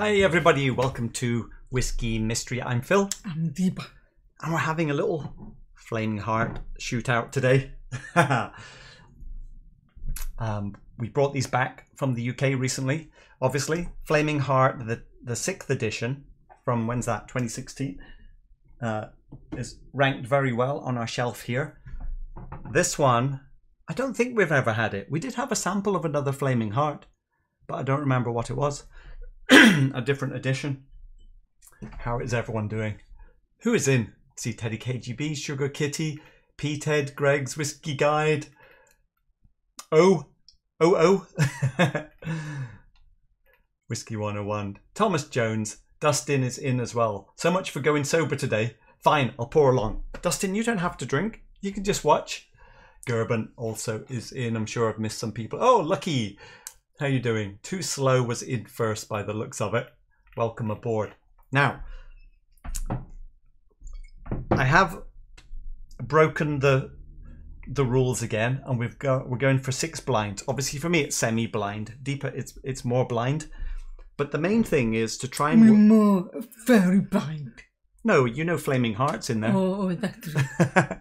Hi everybody, welcome to Whiskey Mystery. I'm Phil. I'm Deepa. And we're having a little Flaming Heart shootout today. We brought these back from the UK recently, obviously. Flaming Heart, the 6th edition from, when's that, 2016, is ranked very well on our shelf here. This one, I don't think we've ever had it. We did have a sample of another Flaming Heart, but I don't remember what it was. A different edition. How is everyone doing? Who is in? See Teddy KGB, Sugar Kitty, P-Ted, Greg's Whiskey Guide. Whiskey 101. Thomas Jones. Dustin is in as well. So much for going sober today. Fine, I'll pour along. Dustin, you don't have to drink. You can just watch. Gerben also is in. I'm sure I've missed some people. Oh, Lucky. How you doing? Too Slow was in first by the looks of it. Welcome aboard. Now, I have broken the rules again, and we're going for 6 blinds. Obviously, for me, it's semi-blind. Deeper, it's more blind. But the main thing is to try and more very blind. No, you know, Flaming Heart's in there. Oh, that's right.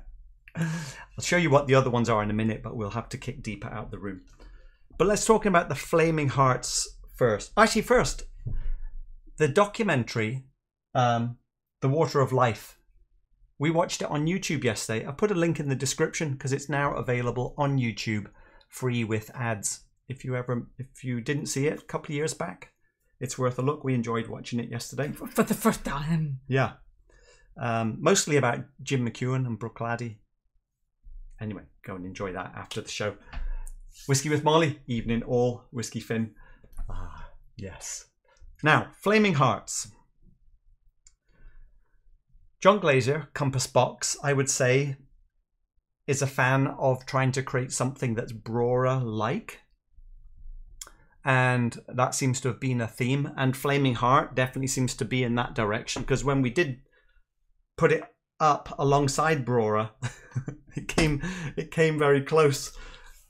I'll show you what the other ones are in a minute, but we'll have to kick Deeper out the room. But let's talk about the Flaming Hearts first. Actually, first, the documentary, The Water of Life. We watched it on YouTube yesterday. I put a link in the description because it's now available on YouTube, free with ads. If you didn't see it a couple of years back, it's worth a look. We enjoyed watching it yesterday. For the first time. Yeah. Mostly about Jim McEwen and Brooke Laddie. Anyway, go and enjoy that after the show. Whiskey with Molly, evening all, Whiskey Finn. Ah, yes. Now, Flaming Hearts. John Glazer, Compass Box, I would say, is a fan of trying to create something that's Brora-like. And that seems to have been a theme. And Flaming Heart definitely seems to be in that direction. Because when we did put it up alongside Brora, it came very close,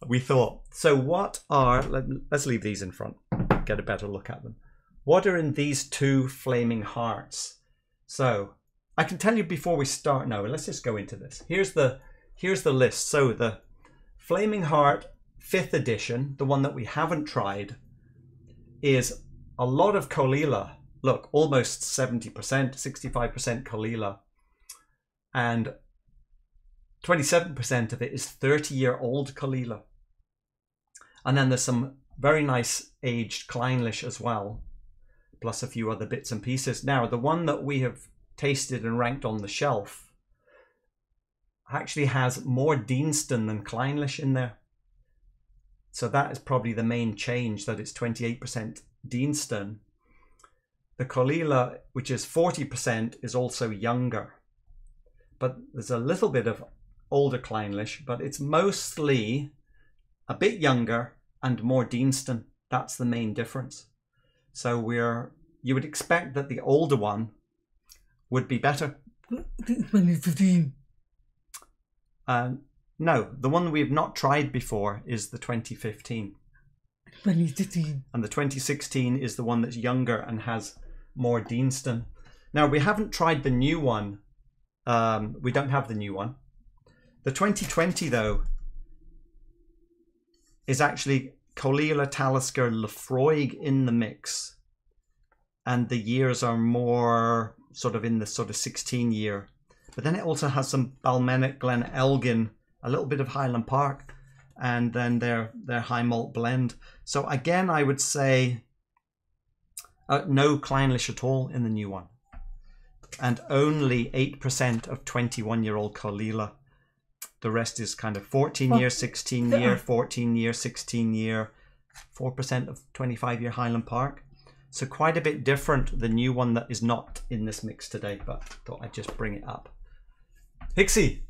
we thought. So what are, let's leave these in front, get a better look at them. What are in these 2 Flaming Hearts? So I can tell you before we start. No, let's just go into this. Here's the list. So the Flaming Heart 5th edition, the one that we haven't tried, is a lot of Caol Ila. Look, almost 70%, 65% Caol Ila. And 27% of it is 30-year-old Caol Ila. And then there's some very nice aged Clynelish as well, plus a few other bits and pieces. Now, the one that we have tasted and ranked on the shelf actually has more Deanston than Clynelish in there. So that is probably the main change, that it's 28% Deanston. The Caol Ila, which is 40%, is also younger. But there's a little bit of older Clynelish, but it's mostly a bit younger and more Deanston. That's the main difference. So you would expect that the older one would be better. 2015. No, the one we've not tried before is the 2015. 2015. And the 2016 is the one that's younger and has more Deanston. Now, we haven't tried the new one. We don't have the new one. The 2020, though, is actually Caol Ila, Talisker, Lefroy in the mix. And the years are more sort of in the sort of 16 year. But then it also has some Balmenic, Glen Elgin, a little bit of Highland Park, and then their high malt blend. So again, I would say no Clynelish at all in the new one. And only 8% of 21-year-old Caol Ila. The rest is kind of 14 year, 16 year, 14 year, 16 year, 4% of 25-year Highland Park. So quite a bit different, the new one that is not in this mix today, but thought I'd just bring it up. Hixie,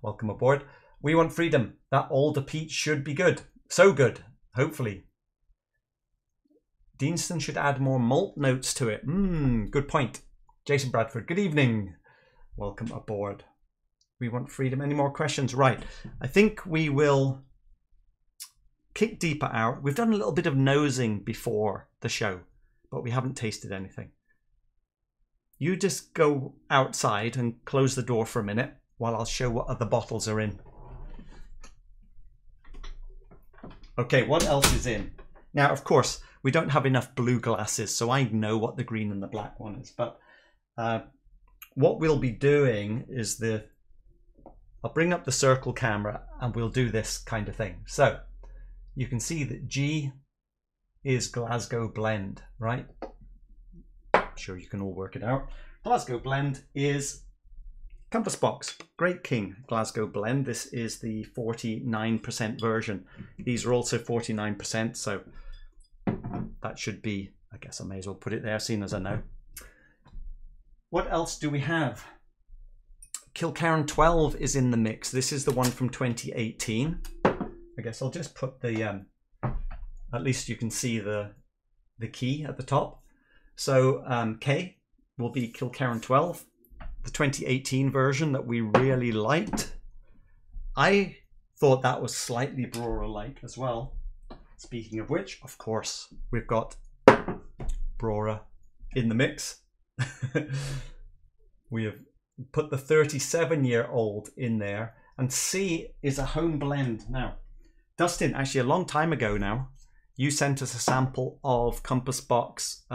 welcome aboard. We want freedom. That older peach should be good. So good, hopefully. Deanston should add more malt notes to it. Good point. Jason Bradford, good evening. Welcome aboard. We want freedom. Any more questions? Right. I think we will kick Deeper out. We've done a little bit of nosing before the show but we haven't tasted anything. You just go outside and close the door for a minute while I'll show what other bottles are in. Okay, what else is in? Now, of course, we don't have enough blue glasses, so I know what the green and the black one is. But what we'll be doing is I'll bring up the circle camera and we'll do this kind of thing. So you can see that G is Glasgow Blend, right? I'm sure you can all work it out. Glasgow Blend is Compass Box Great King Glasgow Blend. This is the 49% version. These are also 49%, so that should be, I guess I may as well put it there, seeing as I know. What else do we have? Kilkerran 12 is in the mix. This is the one from 2018. I guess I'll just put the, at least you can see the key at the top. So K will be Kilkerran 12, the 2018 version that we really liked. I thought that was slightly Brora-like as well. Speaking of which, of course, we've got Brora in the mix. We have put the 37-year-old in there, and C is a home blend. Now, Dustin, actually a long time ago now, you sent us a sample of Compass Box,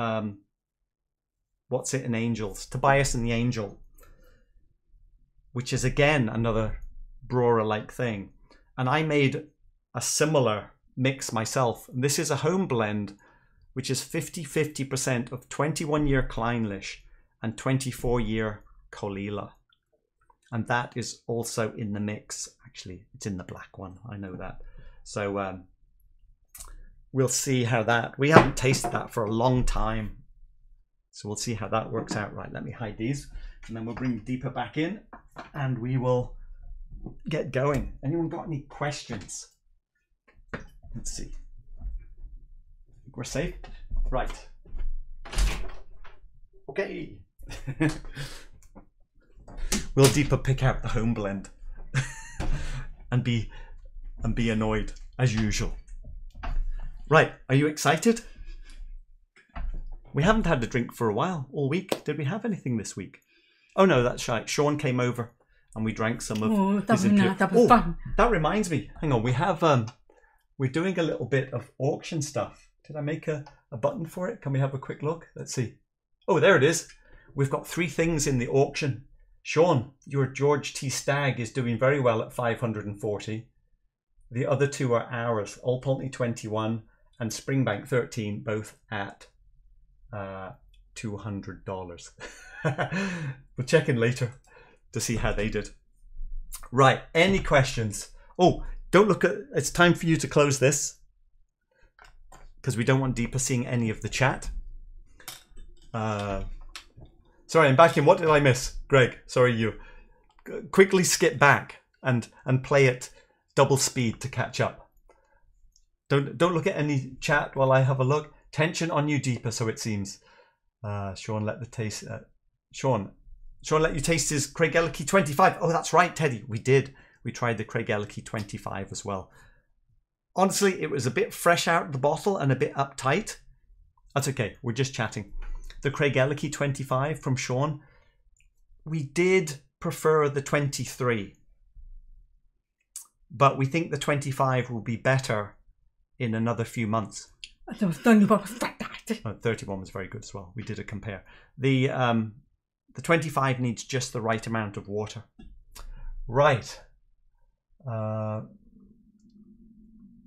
what's it in Angels? Tobias and the Angel, which is again another Brora-like thing. And I made a similar mix myself. This is a home blend, which is 50-50% of 21-year Clynelish and 24-year Caol Ila. And that is also in the mix. Actually, it's in the black one. I know that. So we'll see how that... We haven't tasted that for a long time. So we'll see how that works out. Right, let me hide these. And then we'll bring Deepa back in and we will get going. Anyone got any questions? Let's see. We're safe? Right. Okay. Will Deepa pick out the home blend and be annoyed as usual? Right, are you excited? We haven't had a drink for a while, all week. Did we have anything this week? Oh no, that's right. Sean came over and we drank some of his impure. That was fun. That reminds me. Hang on, we have we're doing a little bit of auction stuff. Did I make a button for it? Can we have a quick look? Let's see. Oh, there it is. We've got 3 things in the auction. Sean, your George T. Stagg is doing very well at 540. The other 2 are ours. Old Pulteney 21 and Springbank 13, both at $200. We'll check in later to see how they did. Right, any questions? Oh, don't look at... It's time for you to close this because we don't want Deepa seeing any of the chat. Sorry, I'm back in. What did I miss? Greg, sorry, you. Quickly skip back and play it double speed to catch up. Don't look at any chat while I have a look. Tension on you, Deepa, so it seems. Sean let the taste... Sean let you taste his Craigellachie 25. Oh, that's right, Teddy. We did. We tried the Craigellachie 25 as well. Honestly, it was a bit fresh out of the bottle and a bit uptight. That's okay. We're just chatting. The Craigellachie 25 from Sean. We did prefer the 23. But we think the 25 will be better in another few months. There was 31 was fantastic. 31 was very good as well. We did a compare. The 25 needs just the right amount of water. Right.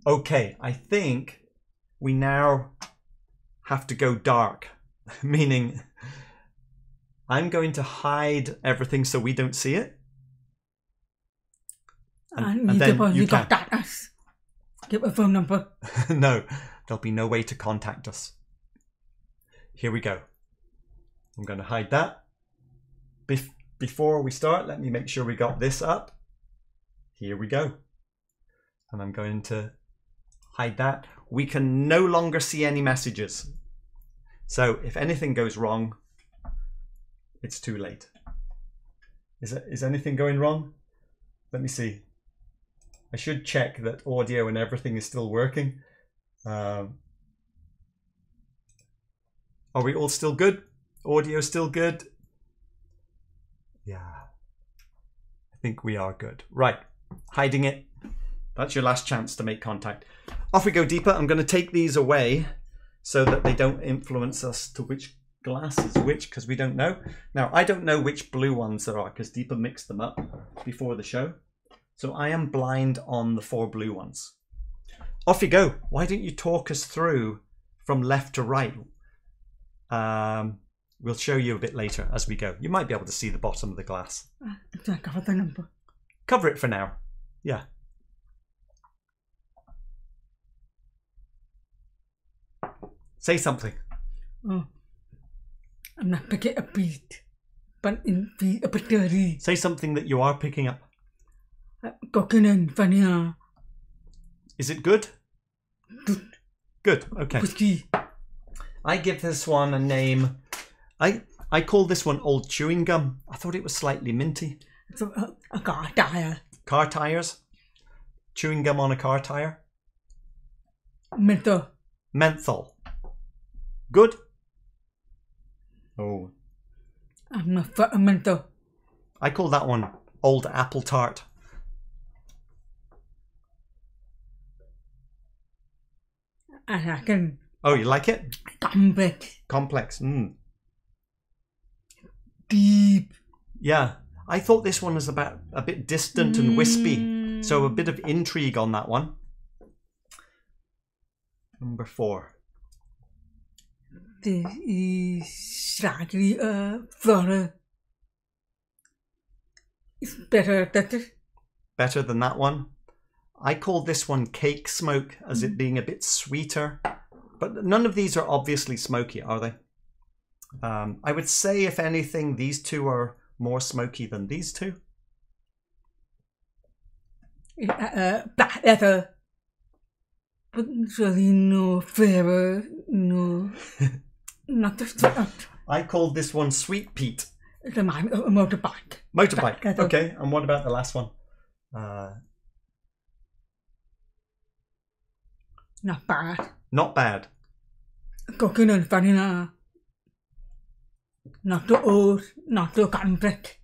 Okay, I think we now have to go dark, meaning I'm going to hide everything so we don't see it. And then you can. Contact us. Give a phone number. No, there'll be no way to contact us. Here we go. I'm going to hide that. Before we start, let me make sure we got this up. Here we go. And I'm going to hide that. We can no longer see any messages. So if anything goes wrong, it's too late. Is anything going wrong? Let me see. I should check that audio and everything is still working. Are we all still good? Audio still good? Yeah. I think we are good. Right. Hiding it. That's your last chance to make contact. Off we go, Deepa. I'm going to take these away so that they don't influence us to which glass is which, because we don't know. Now, I don't know which blue ones there are because Deepa mixed them up before the show. So I am blind on the 4 blue ones. Off you go. Why don't you talk us through from left to right? We'll show you a bit later as we go. You might be able to see the bottom of the glass. Cover the number. Cover it for now. Yeah. Say something. Oh, I'm not picking a beat, but in the epitome. Say something that you are picking up. Coconut, vanilla. Is it good? Good. Good. Okay. Whisky. I give this one a name. I call this one Old Chewing Gum. I thought it was slightly minty. So, a car tire. Car tires. Chewing gum on a car tire. Menthol. Menthol. Good. Oh. I'm not for a menthol. I call that one Old Apple Tart. I reckon. Oh, you like it? Complex. Complex. Deep. Yeah. I thought this one was about a bit distant and wispy. So a bit of intrigue on that one. Number 4. This is slightly floral. It's better than this. Better than that one. I call this one Cake Smoke as it being a bit sweeter. But none of these are obviously smoky, are they? I would say, if anything, these two are more smoky than these two. Black leather. But really no flavor, no... Not the I call this one Sweet Pete. It reminds me of a motorbike. Motorbike. Okay, and what about the last one? Not bad. Not bad. Coconut vanilla. Not the old, not the complex.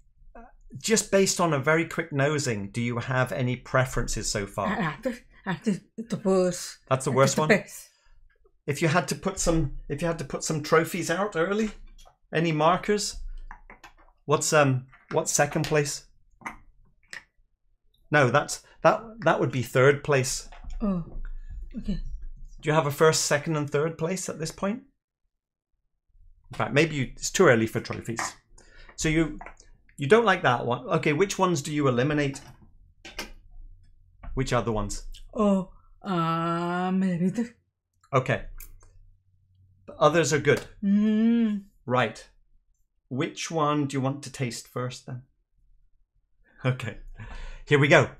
Just based on a very quick nosing, do you have any preferences so far? That's the worst. That's the worst one. Best. If you had to put some trophies out early, any markers? What's second place? No, that would be third place. Oh, okay. Do you have a first, second, and third place at this point? In fact, maybe it's too early for trophies. So you don't like that one. Okay, which ones do you eliminate? Which other ones? Oh, maybe the... Okay. The others are good. Right. Which one do you want to taste first then? Okay. Here we go.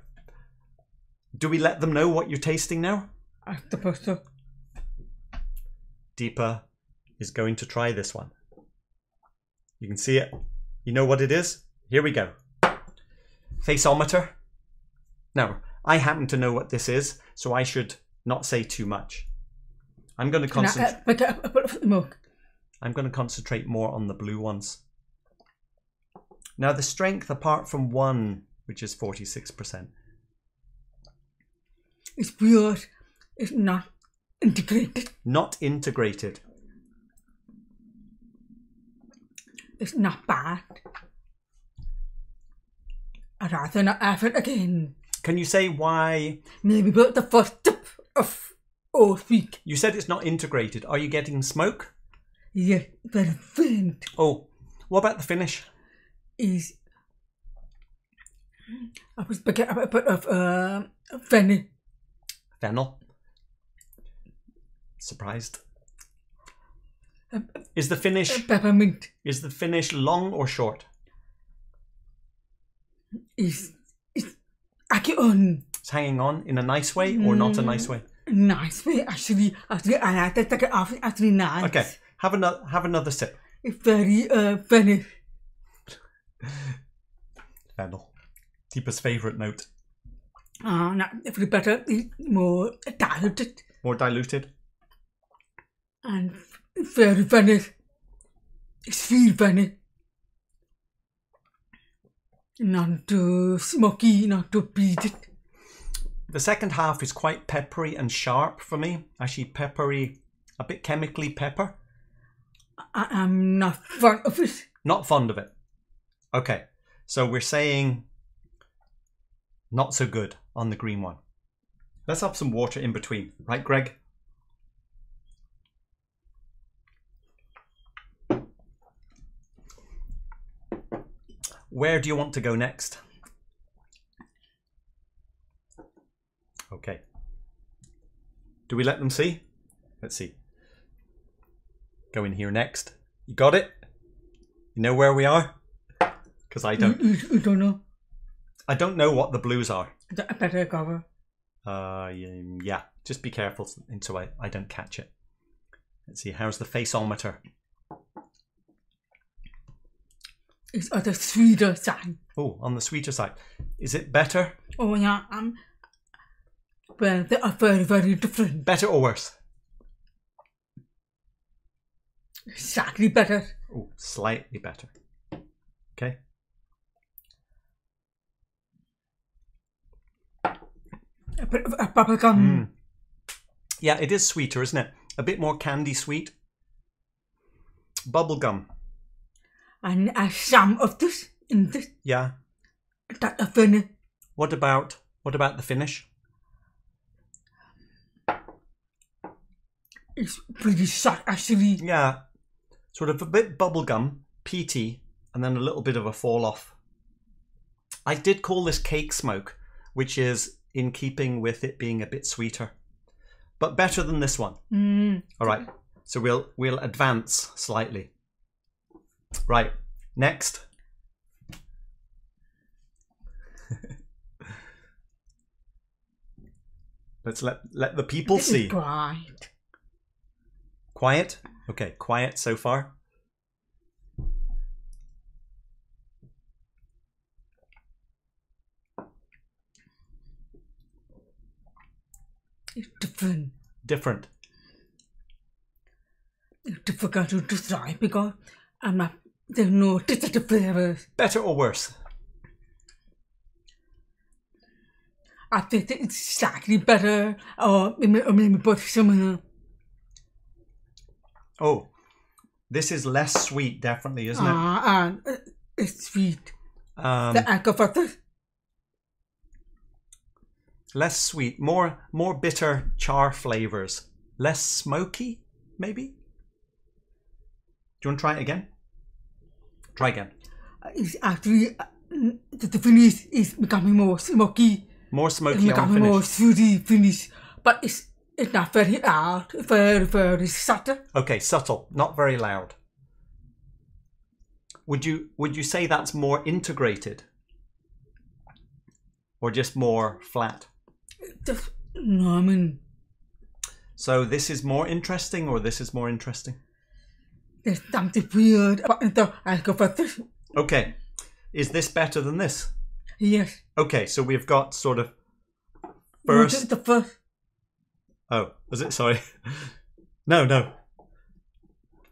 Do we let them know what you're tasting now? I suppose so. Deepa is going to try this one. You can see it. You know what it is? Here we go. Faceometer. Now, I happen to know what this is, so I should not say too much. I'm going to concentrate. I'm going to concentrate more on the blue ones. Now, the strength, apart from one, which is 46%. It's weird. It's not integrated. Not integrated. It's not bad. I'd rather not have it again. Can you say why? Maybe about the first tip of old week. You said it's not integrated. Are you getting smoke? Yeah, very faint. Oh, what about the finish? Is I was picking up a bit of fennel. Fennel. Surprised. Is the finish Peppermint. Is the finish long or short? It's on. It's hanging on in a nice way or not a nice way? Nice way, actually. I like to take it off. Actually, nice. Okay, have another sip. It's very fennel. Fennel. Deepa's favourite note. Not every better. It's more diluted. More diluted. And very fennel. It's very funny. Not too smoky, not too peated. The second half is quite peppery and sharp for me. Actually peppery, a bit chemically pepper. I'm not fond of it. Not fond of it. Okay, so we're saying not so good on the green one. Let's have some water in between. Right, Greg? Where do you want to go next? Okay. Do we let them see? Let's see. Go in here next. You got it? You know where we are? Because I don't. You don't know. I don't know what the blues are. I better cover. Yeah. Just be careful so I don't catch it. Let's see. How's the faceometer? It's on the sweeter side. Oh, on the sweeter side. Is it better? Oh yeah, well, they are very, very different. Better or worse? Slightly better. Oh, slightly better. Okay. A bit of a bubblegum. Yeah, it is sweeter, isn't it? A bit more candy sweet. Bubblegum. And some of this in this. Yeah. That are funny. What about the finish? It's pretty soft actually. Yeah. Sort of a bit bubblegum, peaty, and then a little bit of a fall off. I did call this cake smoke, which is in keeping with it being a bit sweeter. But better than this one. All right. So we'll advance slightly. Right, next. Let's let the people see. Quiet. Quiet? Okay, quiet so far. It's different. Different. It's difficult to describe because there's no distinctive flavors. Better or worse? I think that it's slightly better, or maybe both similar. Oh, this is less sweet, definitely, isn't it? It's sweet. The alcohol. Less sweet, more bitter char flavors, less smoky, maybe. Do you want to try it again? Try again. It's actually the finish is becoming more smoky. More smoky It's on becoming finish. more fruity finish, but it's not very loud. Very, very subtle. Okay, subtle, not very loud. Would you say that's more integrated, or just more flat? No, I mean. So this is more interesting, or this is more interesting? There's something weird about the alcohol. Okay, is this better than this? Yes. Okay, so we've got sort of first. The first. Oh, was it? Sorry. No.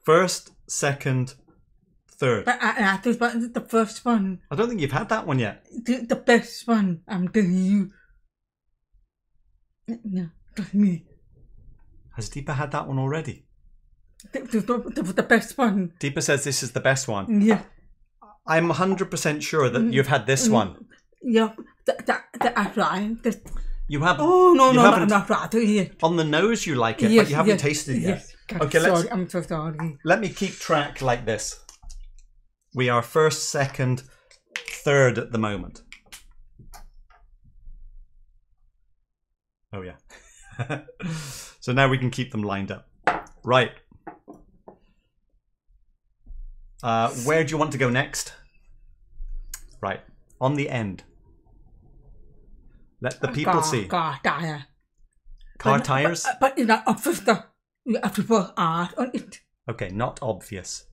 First, second, third. But I think the first one. I don't think you've had that one yet. The best one. I'm telling you. No, trust me. Has Deepa had that one already? The best one. Deepa says this is the best one. Yeah. I'm 100% sure that you've had this one. Yeah. The outline. You have. Oh no, haven't, I'm not right here. On the nose, you like it, Yes, but you haven't yes, tasted it yet. Yes. God, Okay, sorry, I'm so sorry. let me keep track like this. We are first, second, third at the moment. Oh yeah. So now we can keep them lined up. Right. Where do you want to go next? Right. On the end. Let the people see. Car tire. Car tires? But you know, obviously, you have to put art on it. Okay, not obvious.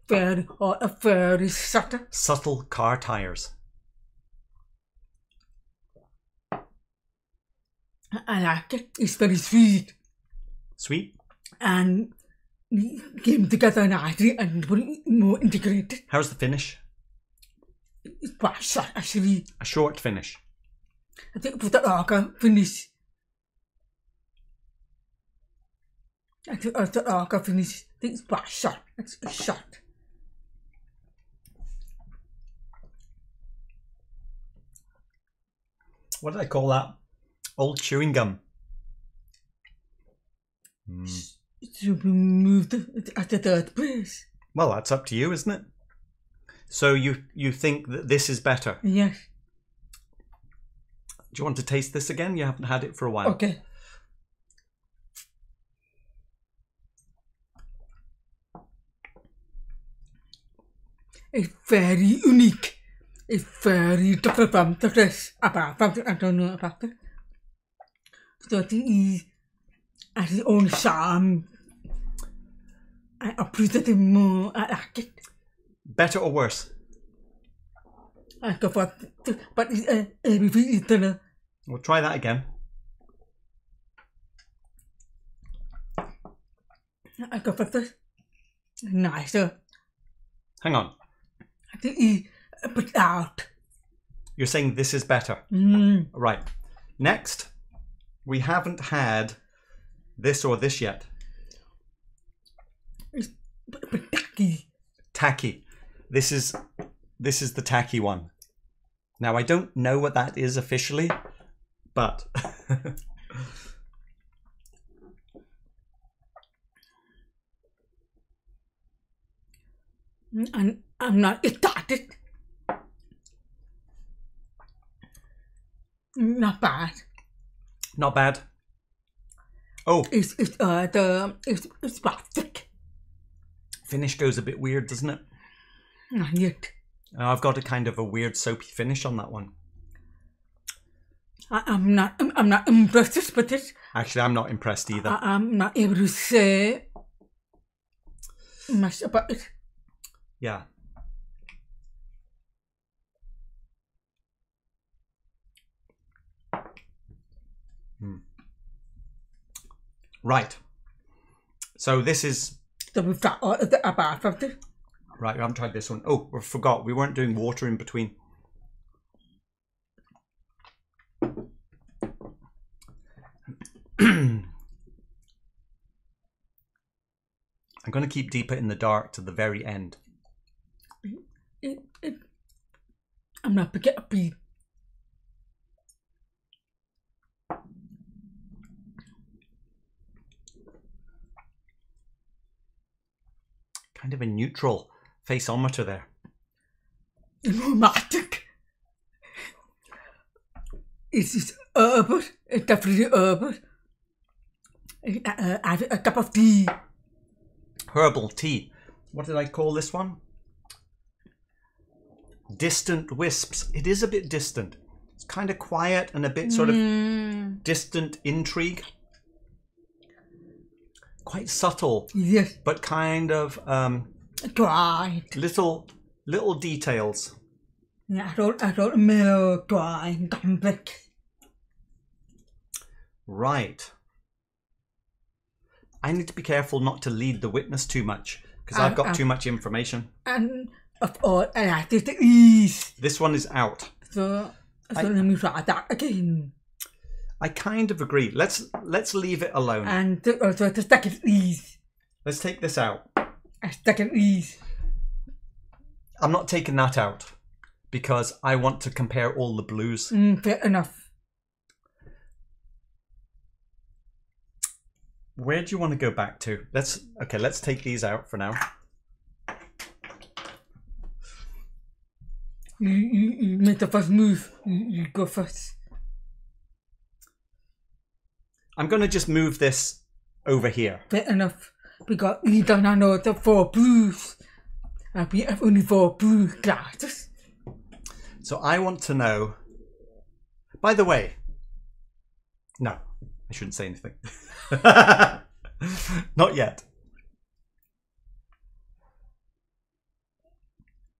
Very subtle. Subtle car tires. I like it. It's very sweet. Sweet? And came together nicely and more integrated. How's the finish? It's quite short, actually. A short finish. I think for the lager finish. I think the lager finish. I think it's quite short. It's short. What did I call that? Old chewing gum. To be moved at the third place. Well, that's up to you, isn't it? So you think that this is better? Yes. Do you want to taste this again? You haven't had it for a while. Okay. It's very unique. It's very different from the rest. Apart from I don't know about it. So it has its own charm. I appreciate it more. I like it. Better or worse? I go for it, but it's everything is done. We'll try that again. I go for this. Nicer. Hang on. I think he put out. You're saying this is better. Right. Next, we haven't had this or this yet. It's tacky. Tacky. This is the tacky one. Now I don't know what that is officially, but and I'm not excited. Not bad. not bad. Oh, It's plastic. finish goes a bit weird, doesn't it? Not yet. I've got a kind of a weird soapy finish on that one. I'm not impressed with it. Actually, I'm not impressed either. I'm not able to say much about it. Yeah. Right. So this is... So we've got all of the apart from it. Right, we haven't tried this one. Oh, I forgot. We weren't doing water in between. I'm going to keep deeper in the dark to the very end. I'm not picking up beat. Kind of a neutral faceometer there. Romantic. It's urban. It's definitely urban. I have a cup of tea. Herbal tea. What did I call this one? Distant wisps. It is a bit distant. It's kind of quiet and a bit sort of distant intrigue. Quite subtle. Yes. But kind of Dry. little details. Yeah, I don't mellow, dry, and complex. Right. I need to be careful not to lead the witness too much because I've got too much information. And of all, I like it ease. This one is out. So let me try that again. I kind of agree. Let's leave it alone. And also the second ease. Let's take this out. A second ease. I'm not taking that out because I want to compare all the blues. Fair enough. Where do you want to go back to? Let's take these out for now. You make the first move. You go first. I'm going to just move this over here. Fair enough. Because you don't know the 4 blues. We have only 4 blue glasses. So I want to know... By the way... No, I shouldn't say anything. Not yet.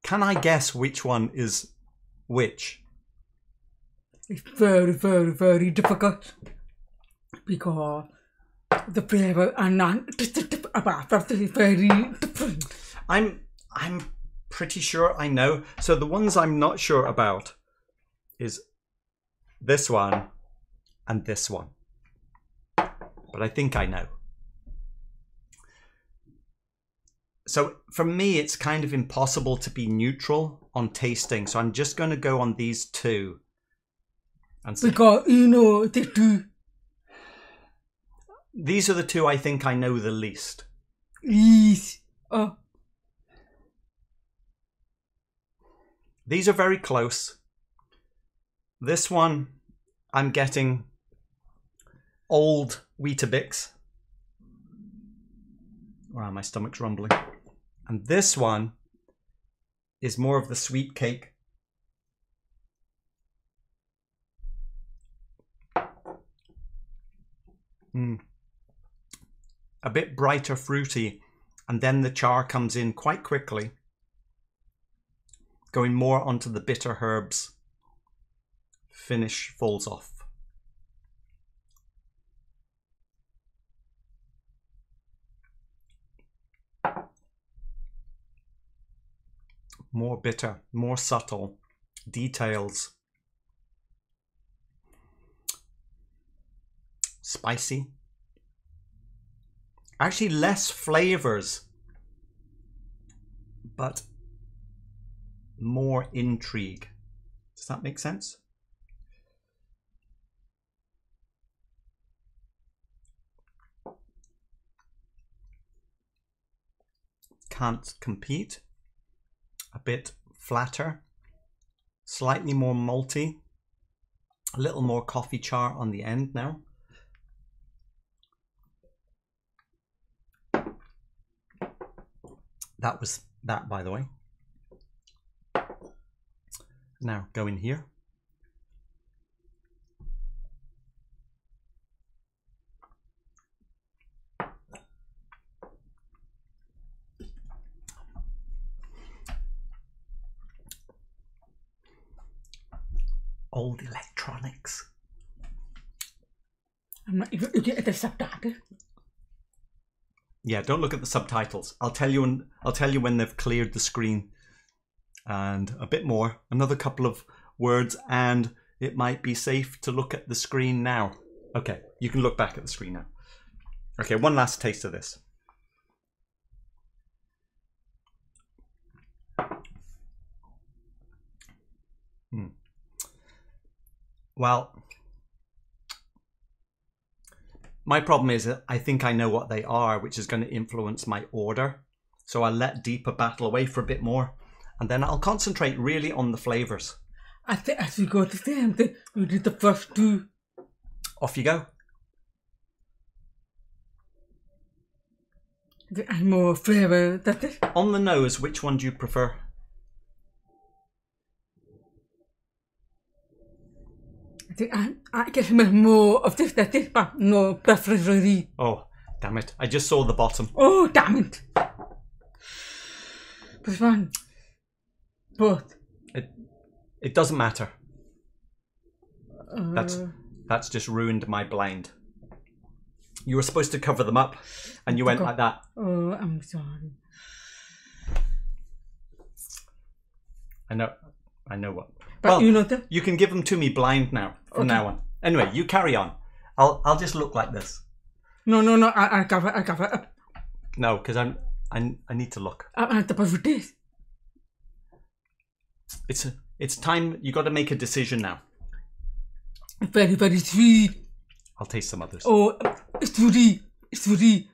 Can I guess which one is which? It's very, very, very difficult. Because the flavour and not about is very different. I'm pretty sure I know. So the ones I'm not sure about is this one and this one. But I think I know. So for me, it's kind of impossible to be neutral on tasting. So I'm just going to go on these two. And see. Because you know the two. These are the two I think I know the least. Yes. These are very close. This one, I'm getting old Weetabix. Wow, my stomach's rumbling. And this one is more of the sweet cake. A bit brighter fruity, and then the char comes in quite quickly, going more onto the bitter herbs. Finish falls off. More bitter, more subtle details. Spicy. Actually less flavors, but more intrigue. Does that make sense? Can't compete. A bit flatter, slightly more malty, a little more coffee char on the end now. That was that, by the way. Now go in here. Old electronics. I'm not even looking at the subtitle. Yeah, don't look at the subtitles. I'll tell you when they've cleared the screen. And a bit more, another couple of words, and it might be safe to look at the screen now. Okay, you can look back at the screen now. Okay, one last taste of this. Well, my problem is that I think I know what they are, which is going to influence my order. So I'll let deeper battle away for a bit more, and then I'll concentrate really on the flavours. I think as we go to the end, we did the first two. Off you go. I'm more flavour, that's it. On the nose, which one do you prefer? I get more of this, that's it, but no preference really. Oh, damn it. I just saw the bottom. Oh, damn it. Which one? Both. It doesn't matter. That's just ruined my blind. You were supposed to cover them up, and you went like that. Oh, I'm sorry. I know what. But well, you know that? You can give them to me blind now, from now on. Anyway, you carry on. I'll just look like this. No, I cover up. No, because I need to look. I have to put this. It's time. You got to make a decision now. Very, very sweet. I'll taste some others. Oh, it's fruity. It's fruity.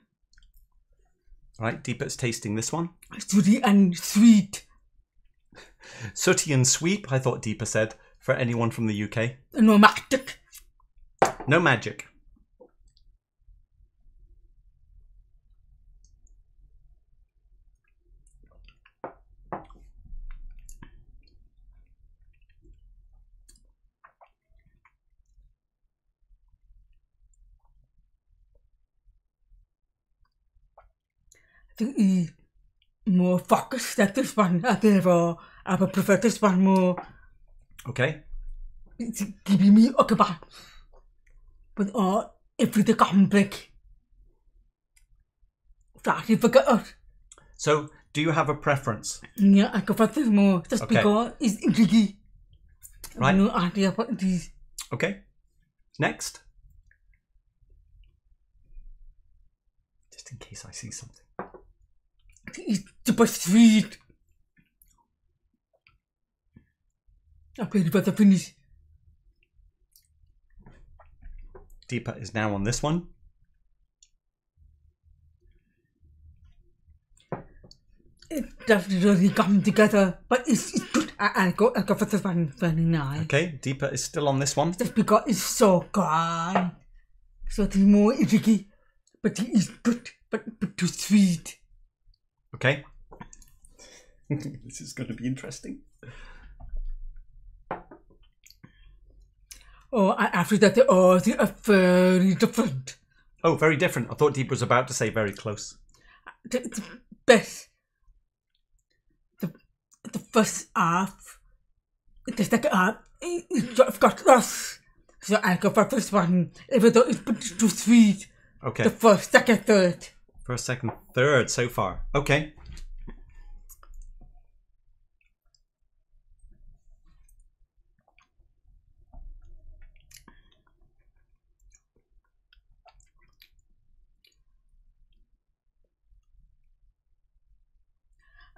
All right, Deepa's tasting this one. It's fruity and sweet. Sooty and sweet, I thought Deepa said, for anyone from the UK. No magic. No magic. I think he's more focused at this one. I prefer this one more. Okay. It's giving me okay, but everything complex. started to forget it. So, do you have a preference? Yeah, I go for this more. Just Okay. because it's intriguing. Right. No idea what it is. Okay. Next. Just in case I see something. It's super sweet. I'm ready for the finish. Deepa is now on this one. It doesn't really come together, but it's good. I go for this one very nice. Okay, Deepa is still on this one. Just because it's so good. So it's more intriguing, but it is good, but too sweet. Okay. This is going to be interesting. Oh, after that, they are very different. Oh, very different. I thought Deepa was about to say very close. The best. The first half, the second half, it's got less. So I go for this one, even though it's too sweet. Okay. The first, second, third. First, second, third so far. Okay.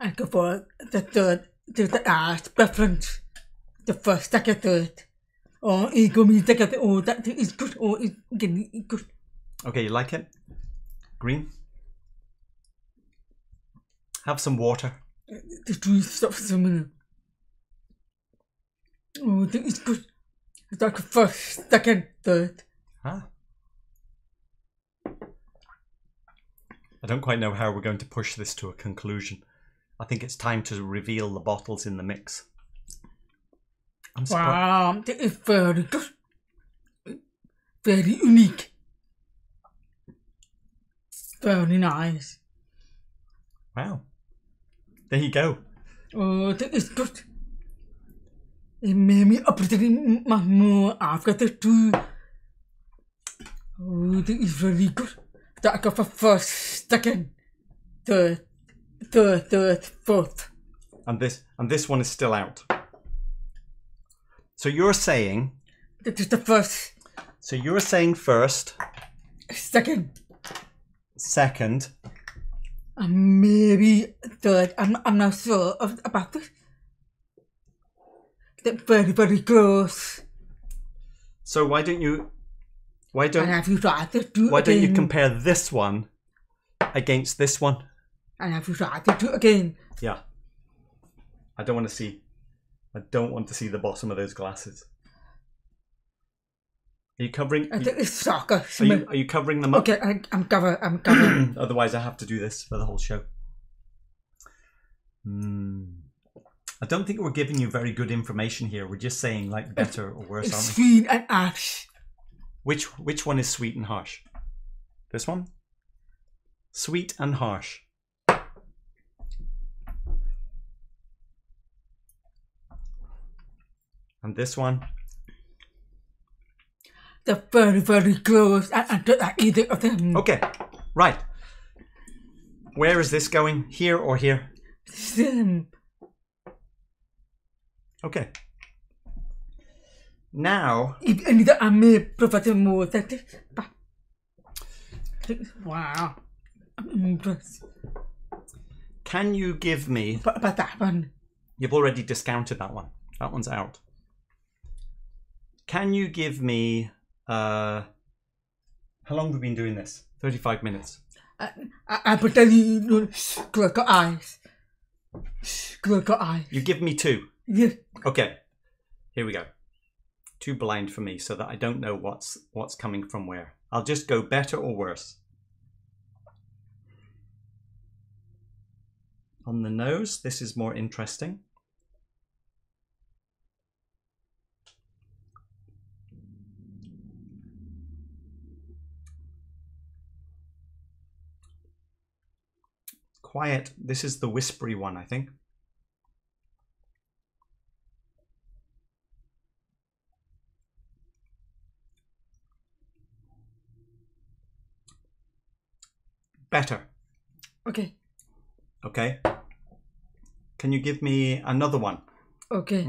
I go for the third, the last preference. The first, second, third. Or it go me second, oh, that is good, or it's getting good. Okay, you like it? Green? Have some water. The juice stops swimming. Oh, that is good. It's like the first, second, third. Ah. I don't quite know how we're going to push this to a conclusion. I think it's time to reveal the bottles in the mix. I'm surprised. Wow, that is very good. Very unique. Very nice. Wow. There you go. Oh, that is good. It made me appreciate much more after the two. Oh, that is really good. That I got for first, second, third, fourth. And this one is still out. So you're saying... That is the first. So you're saying first. Second. Second. And maybe third. I'm not sure about this. They're very, very close. So why don't you... And have you tried to do Why again? don't you compare this one against this one? And have you tried to do again? Yeah. I don't want to see the bottom of those glasses. Are you covering? I think it's soccer. Are you covering them up? Okay, I'm covered. Otherwise, I have to do this for the whole show. I don't think we're giving you very good information here. We're just saying like better or worse, aren't we? Sweet and ash. Which one is sweet and harsh? This one? Sweet and harsh. And this one? They're very, very close. I don't like either of them. Okay, right. Where is this going? Here or here? Same. Okay. Now... If anything, I may prefer to more that. Wow. I'm impressed. Can you give me... But that one. You've already discounted that one. That one's out. Can you give me... how long have we been doing this? 35 minutes. I put you close your eyes. Close your eyes. You give me 2. Yes. Okay. Here we go. 2 blind for me so that I don't know what's coming from where. I'll just go better or worse. On the nose, this is more interesting. Quiet. This is the whispery one, I think. Better. Okay. Okay. Can you give me another one? Okay.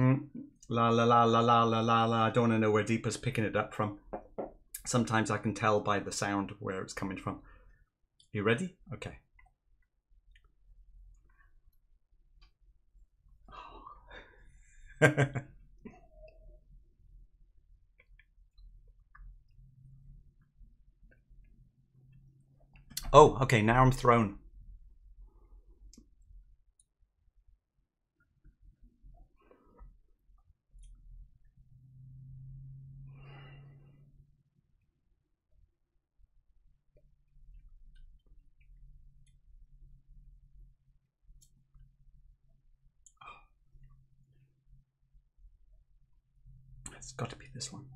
La la la la la la la la. I don't want to know where Deepa's picking it up from. Sometimes I can tell by the sound where it's coming from. You ready? Okay. Oh, okay, now I'm thrown. It's got to be this one.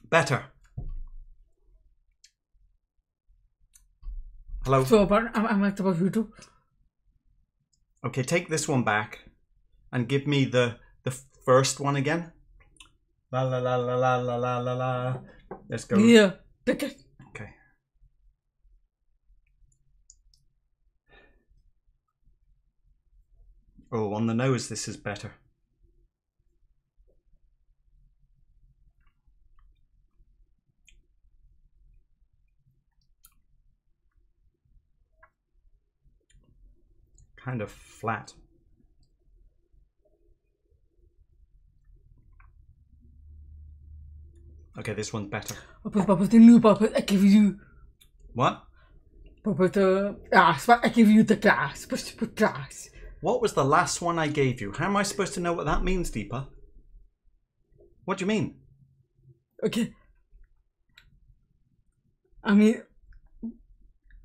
Better. Hello. So, but I'm not supposed to do. Okay, take this one back and give me the first one again. La la la la la la la la la. Let's go. Yeah, take it. Okay. Oh, on the nose, this is better. Kind of flat. Okay, this one's better. But the new puppet, I give you. What? But I give you the glass. But glass. What was the last one I gave you? How am I supposed to know what that means, Deepa? What do you mean? Okay. I mean,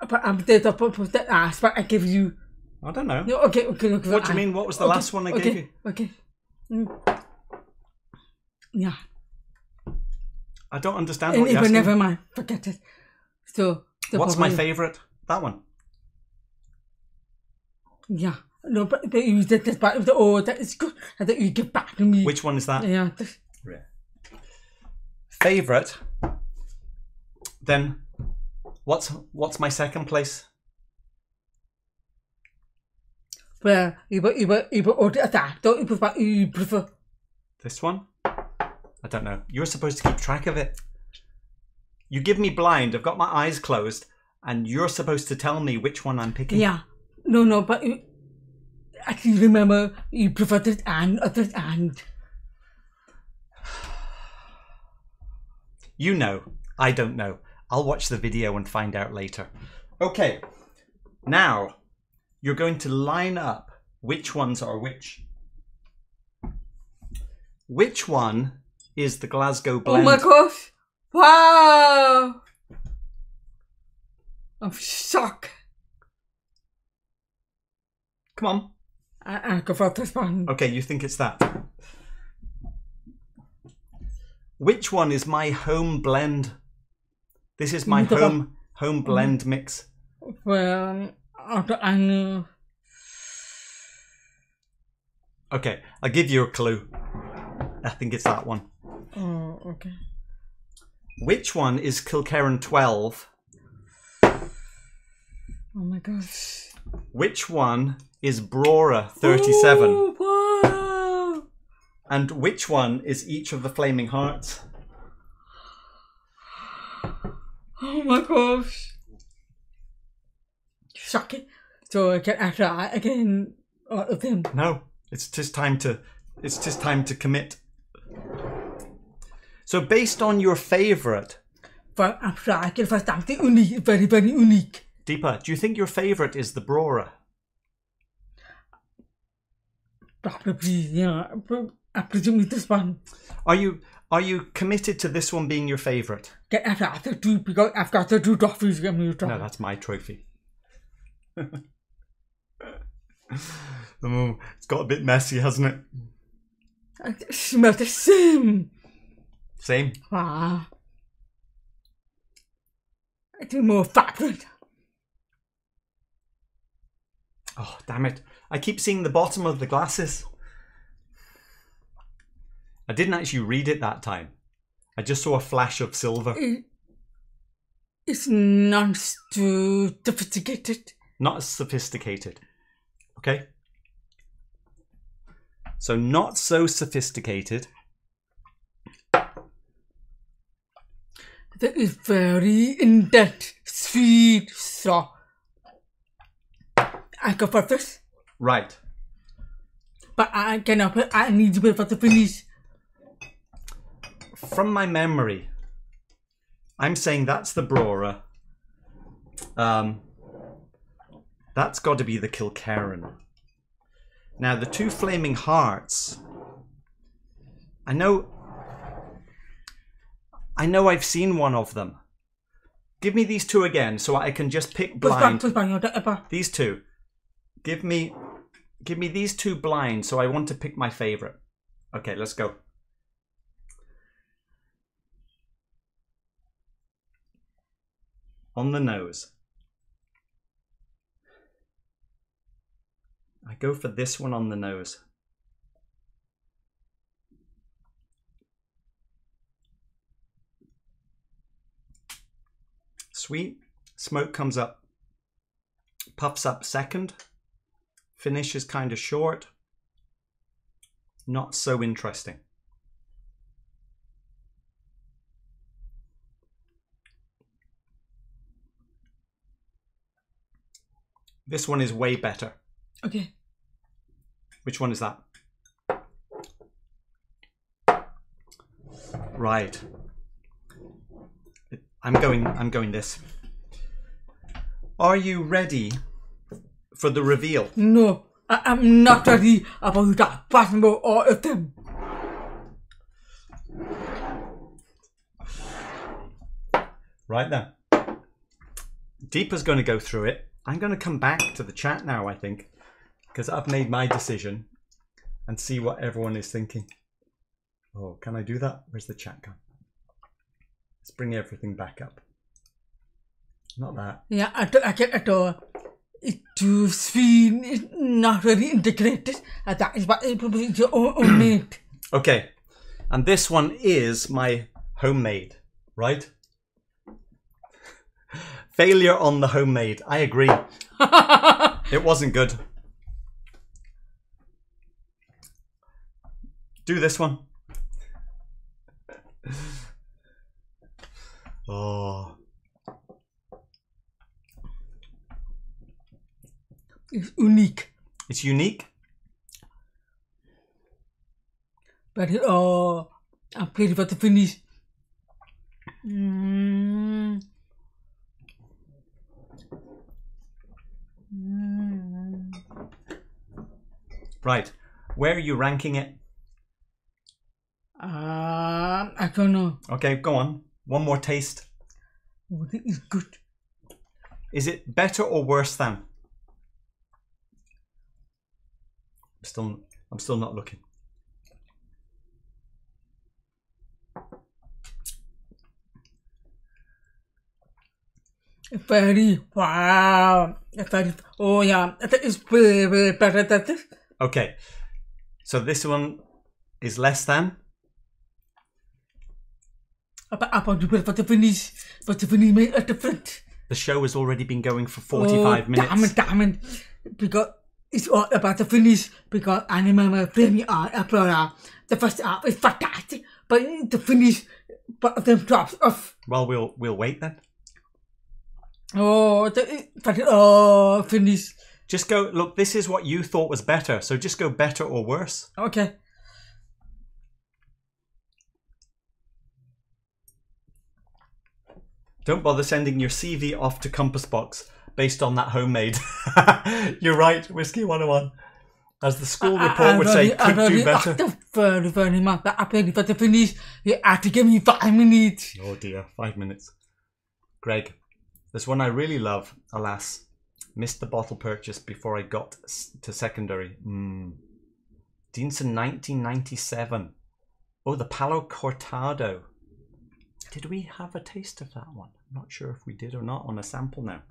but I'm dead up with the ass, but I give you. I don't know. No, okay. What do you mean? What was the last one I gave you? Okay. Yeah. I don't understand what you're asking. Never mind. Forget it. So. What's my favourite? That one. Yeah. No, but you did this back with the that is good. I think you give back to me. Which one is that? Yeah. Favourite. Then, what's my second place? Well, you order that. Don't you prefer? This one? I don't know. You're supposed to keep track of it. You give me blind. I've got my eyes closed, and you're supposed to tell me which one I'm picking. Yeah. No, but you actually remember you prefer this and others and. You know. I don't know. I'll watch the video and find out later. Okay. Now, you're going to line up which ones are which. Which one is the Glasgow blend? Oh my gosh. Wow. I'm shocked. Come on. I go for this one. Okay, you think it's that. Which one is my home blend? This is my home blend mix. Well, I know. Okay, I'll give you a clue. I think it's that one. Oh, okay. Which one is Kilkerran 12? Oh my gosh. Which one is Brora 37? Oh, wow. And which one is each of the Flaming Hearts? Oh my gosh. Shocking. So I can try again all of them. No, it's just time to commit. So based on your favourite, But I'm trying for something unique, very, very unique. Deepa, do you think your favourite is the Brora? Probably, yeah. I presume this one. Are you committed to this one being your favourite? I've got to do because I've got to do trophies. No, that's my trophy. Oh, it's got a bit messy, hasn't it? It smells the same. Same. Wow. It's more vibrant. Oh, damn it. I keep seeing the bottom of the glasses. I didn't actually read it that time. I just saw a flash of silver. It's not too sophisticated. Not as sophisticated. Okay? So not so sophisticated. That is very in-depth, sweet, so I go for this. Right. But I need to wait for the finish. From my memory, I'm saying that's the Brora. That's got to be the Kilkerran. Now, the two Flaming Hearts. I know I've seen one of them. Give me these two again so I can just pick blind. These two. Give me these two blind so I want to pick my favorite. Okay, let's go. On the nose. I go for this one on the nose. Sweet. Smoke comes up. Puffs up second. Finish is kind of short. Not so interesting. This one is way better. Okay. Which one is that? Right. I'm going this. Are you ready for the reveal? No, I'm not ready about that possible all of them. Right then. Deepa's going to go through it. I'm going to come back to the chat now, I think, because I've made my decision and see what everyone is thinking. Oh, can I do that? Where's the chat gone? Let's bring everything back up. Not that. Yeah, I get it all. It's too sweet, it's not really integrated. That is what it's your own made. Okay, and this one is my homemade, right? Failure on the homemade. I agree. It wasn't good. Do this one. Oh. It's unique. It's unique? But I'm ready for the finish. Right. Where are you ranking it? I don't know. Okay, go on. One more taste. Oh, this is good. Is it better or worse than? I'm still not looking. Very wow. Oh yeah, it is way better than this. Okay, so this one is less than. About to wait for the finish, but the finish made a difference. The show has already been going for 45 minutes. Damn it. Because it's all about the finish. Because animal flaming art, Brora. The first half is fantastic, but the finish, but of them drops off. Well, we'll wait then. Finish. Just go. Look, this is what you thought was better, so just go better or worse. Okay. Don't bother sending your CV off to Compass Box based on that homemade. You're right, Whisky 101. As the school report would say, could do better. Very much. I'm ready for the finish. You have to give me 5 minutes. Oh dear, 5 minutes. Greg, there's one I really love, alas. Missed the bottle purchase before I got to secondary. Deanson 1997. Oh, the Palo Cortado. Did we have a taste of that one? I'm not sure if we did or not on a sample now.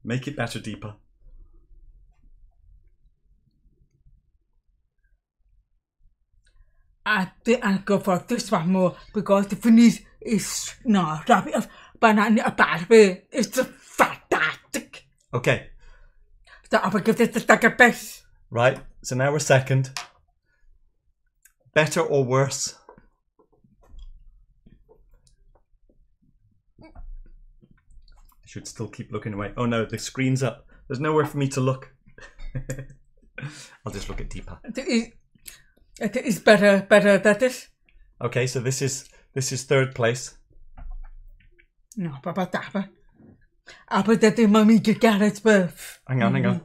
Make it better, Deepa. I think I'll go for this one more because the finish is not happy of banana a bad way. It's fantastic. Okay. So I will give this the second best. Right. So now we're second. Better or worse? I should still keep looking away. Oh no, the screen's up. There's nowhere for me to look. I'll just look at deeper. It is better than this. Okay, so this is third place. No, Papa Dapper. Aber that the mummy get its birth. Hang on.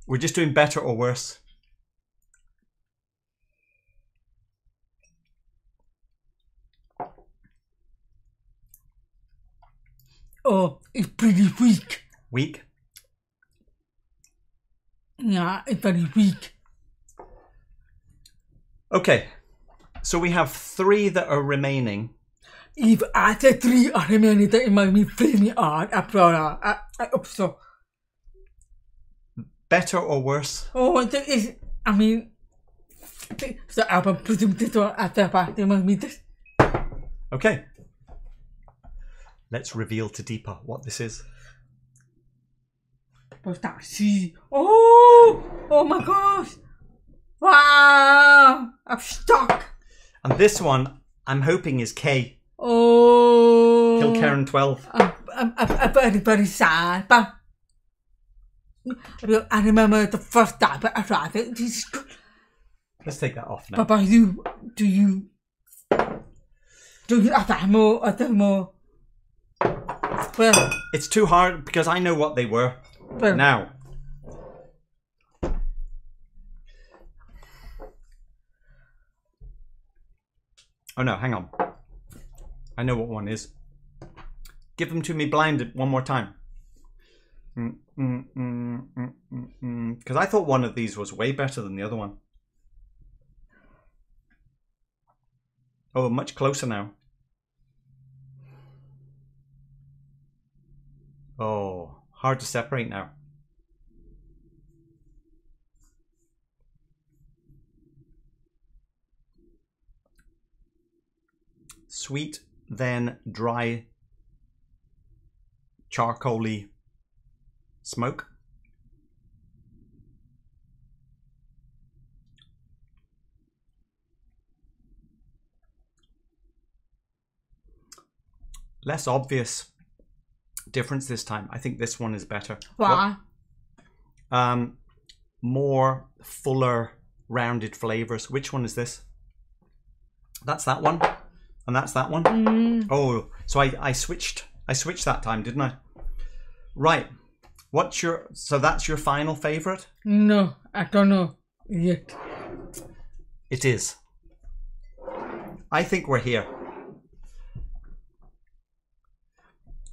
We're just doing better or worse. Oh, it's pretty weak. Weak? Yeah, it's very weak. Okay, so we have 3 that are remaining. If I say 3 are remaining, that it might be flaming art. I hope so. Better or worse? Oh, that is, I mean, the album presumed this one at the party might be this. Okay. Let's reveal to Deepa what this is. Oh my gosh. Wow, I'm stuck. And this one, I'm hoping is K. Oh. Kilkerran 12. I'm very, very sad, but I remember the first time I tried it. Let's take that off now. Papa, do you add more? Well, it's too hard because I know what they were. Well, now. Oh no, hang on. I know what one is. Give them to me blinded one more time. Because I thought one of these was way better than the other one. Oh, much closer now. Oh, hard to separate now. Sweet, then dry, charcoaly smoke. Less obvious difference this time. I think this one is better. Why? More fuller, rounded flavors. Which one is this? That's that one, and that's that one. Oh, so I switched that time, didn't I? Right. So that's your final favorite? No, I don't know yet. It is. I think we're here.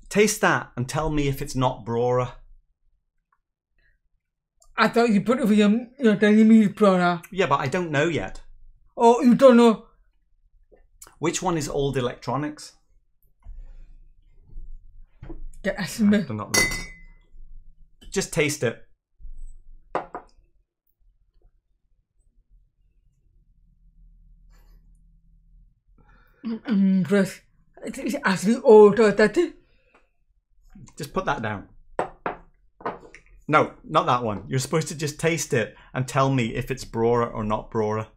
Taste that and tell me if it's not Brora. I thought you put it with your daily meal, Brora. Yeah, but I don't know yet. Oh, you don't know? Which one is old electronics? Just taste it. It's actually older than it. Just put that down. No, not that one. You're supposed to just taste it and tell me if it's Brora or not Brora.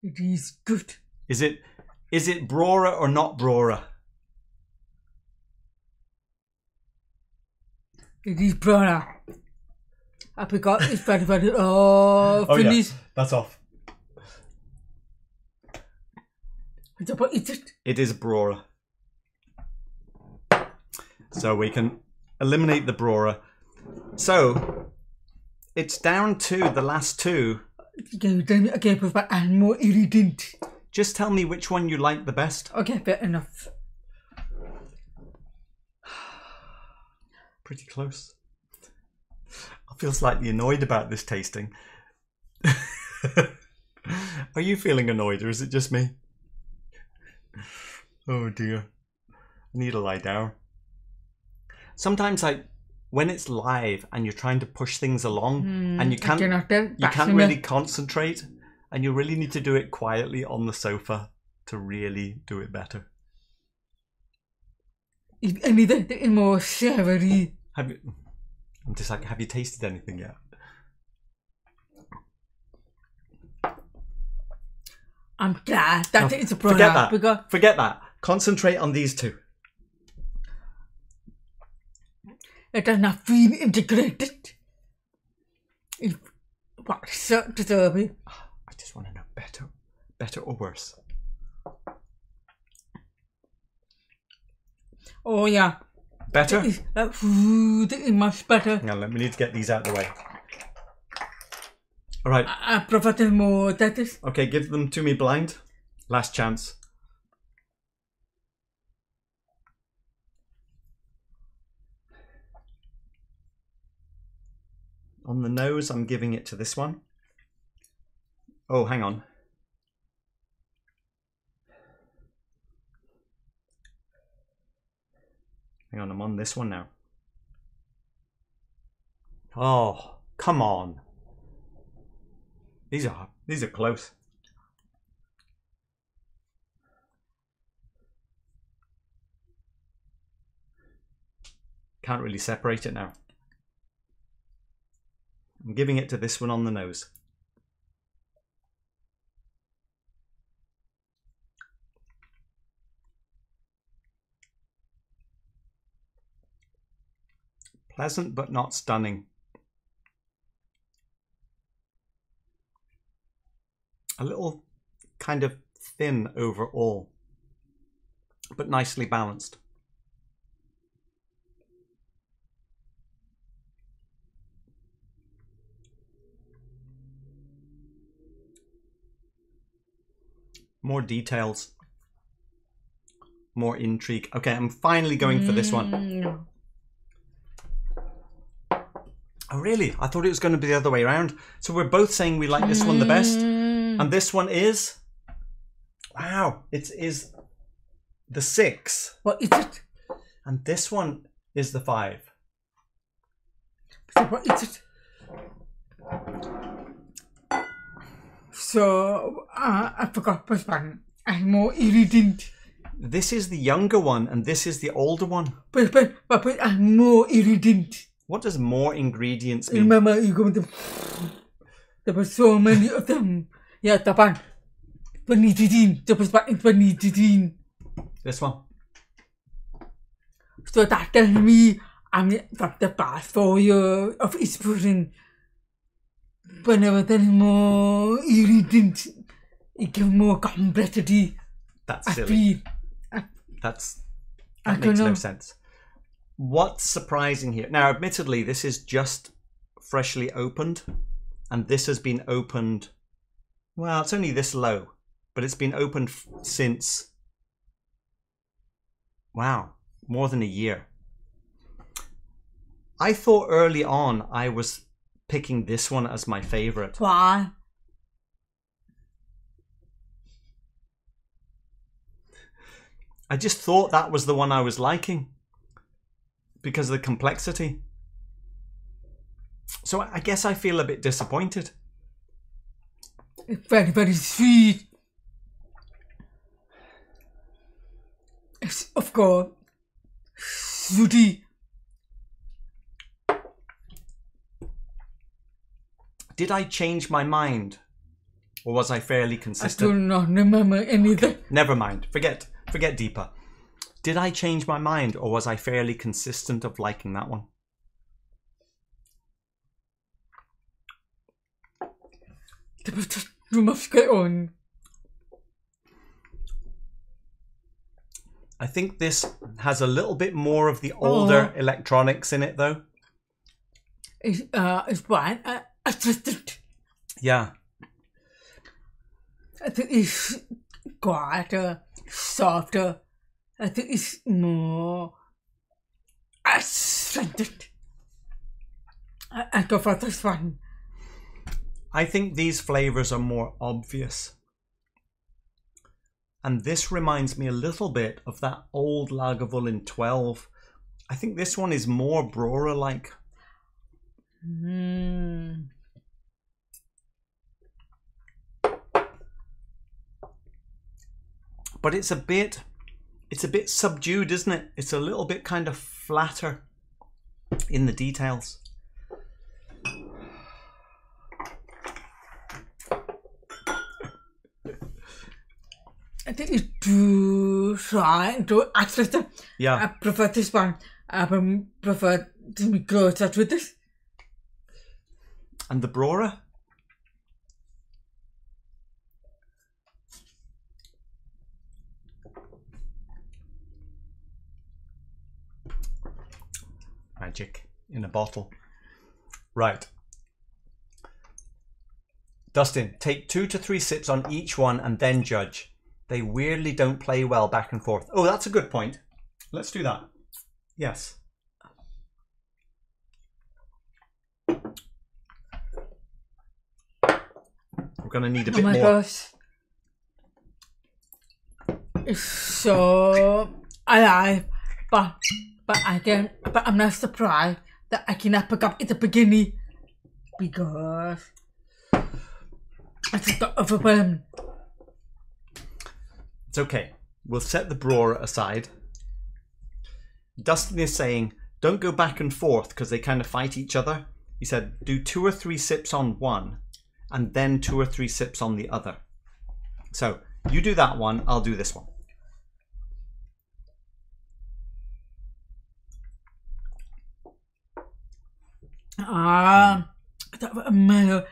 It is good. Is it Brora or not Brora? It is Brora. I forgot it's very, very finished. Yeah, that's off. It is Brora. So we can eliminate the Brora. So it's down to the last two. Okay, but I'm more irritant. Just tell me which one you like the best. Okay, fair enough. Pretty close. I feel slightly annoyed about this tasting. Are you feeling annoyed or is it just me? Oh dear. I need to lie down. sometimes when it's live and you're trying to push things along and you can't passionate. really concentrate, and you really need to do it quietly on the sofa to really do it better. If anything more savory. I'm just like, have you tasted anything yet? I'm glad that it's a Forget product. that. Forget that. Concentrate on these two. It does not feel integrated. What's so disturbing? I just want to know better or worse. Oh yeah. Better? Food is much better. Now we need to get these out of the way. All right. I prefer the more that is. Okay, give them to me blind. Last chance. On the nose, I'm giving it to this one. Oh, hang on. Hang on, I'm on this one now. Oh, come on. These are close. Can't really separate it now. I'm giving it to this one on the nose. Pleasant but not stunning. A little kind of thin overall, but nicely balanced. More details, more intrigue. Okay, I'm finally going for this one. Oh, really? I thought it was going to be the other way around. So we're both saying we like this one the best. And this one is... Wow, it is the 6. What is it? And this one is the 5. So what is it? So, I forgot which one. I'm more irritant. This is the younger one and this is the older one. But I'm more irritant. What does more ingredients mean? Remember, you go to... There were so many of them. Yeah, tapan. Vanitidine. There was vanitidine. This one. So that tells me I'm from the past 4 years of Ex-Bourbon. Whenever there's more irritant, it gives more complexity. That's silly. That makes no sense. What's surprising here? Now, admittedly, this is just freshly opened, and this has been opened. Well, it's only this low, but it's been opened since. Wow, more than a year. I thought early on I was picking this one as my favorite. Why? I just thought that was the one I was liking because of the complexity. So I guess I feel a bit disappointed. It's very, very sweet. It's, of course, sooty. Did I change my mind? Or was I fairly consistent? I do not remember anything. Okay, never mind. Forget deeper. Did I change my mind or was I fairly consistent of liking that one? You must get on. I think this has a little bit more of the older electronics in it though. It's fine. Assistant. Yeah. I think it's quieter, softer. I think it's more ascendant. I go for this one. I think these flavors are more obvious. And this reminds me a little bit of that old Lagavulin 12. I think this one is more Brora-like. But it's a bit subdued, isn't it? It's a little bit kind of flatter in the details. I think it's too dry, too acid. Yeah. I prefer this one. I prefer to be closer with this. And the Brora? Magic in a bottle. Right. Dustin, take 2 to 3 sips on each one and then judge. They weirdly don't play well back and forth. Oh, that's a good point. Let's do that. Yes. We're going to need a bit more. Oh my gosh. It's so alive, but I'm not surprised that I cannot pick up at the beginning because I just got overwhelmed. It's okay. We'll set the Brora aside. Dustin is saying, don't go back and forth because they kind of fight each other. He said, do 2 or 3 sips on one and then 2 or 3 sips on the other. So you do that one, I'll do this one. Mellow,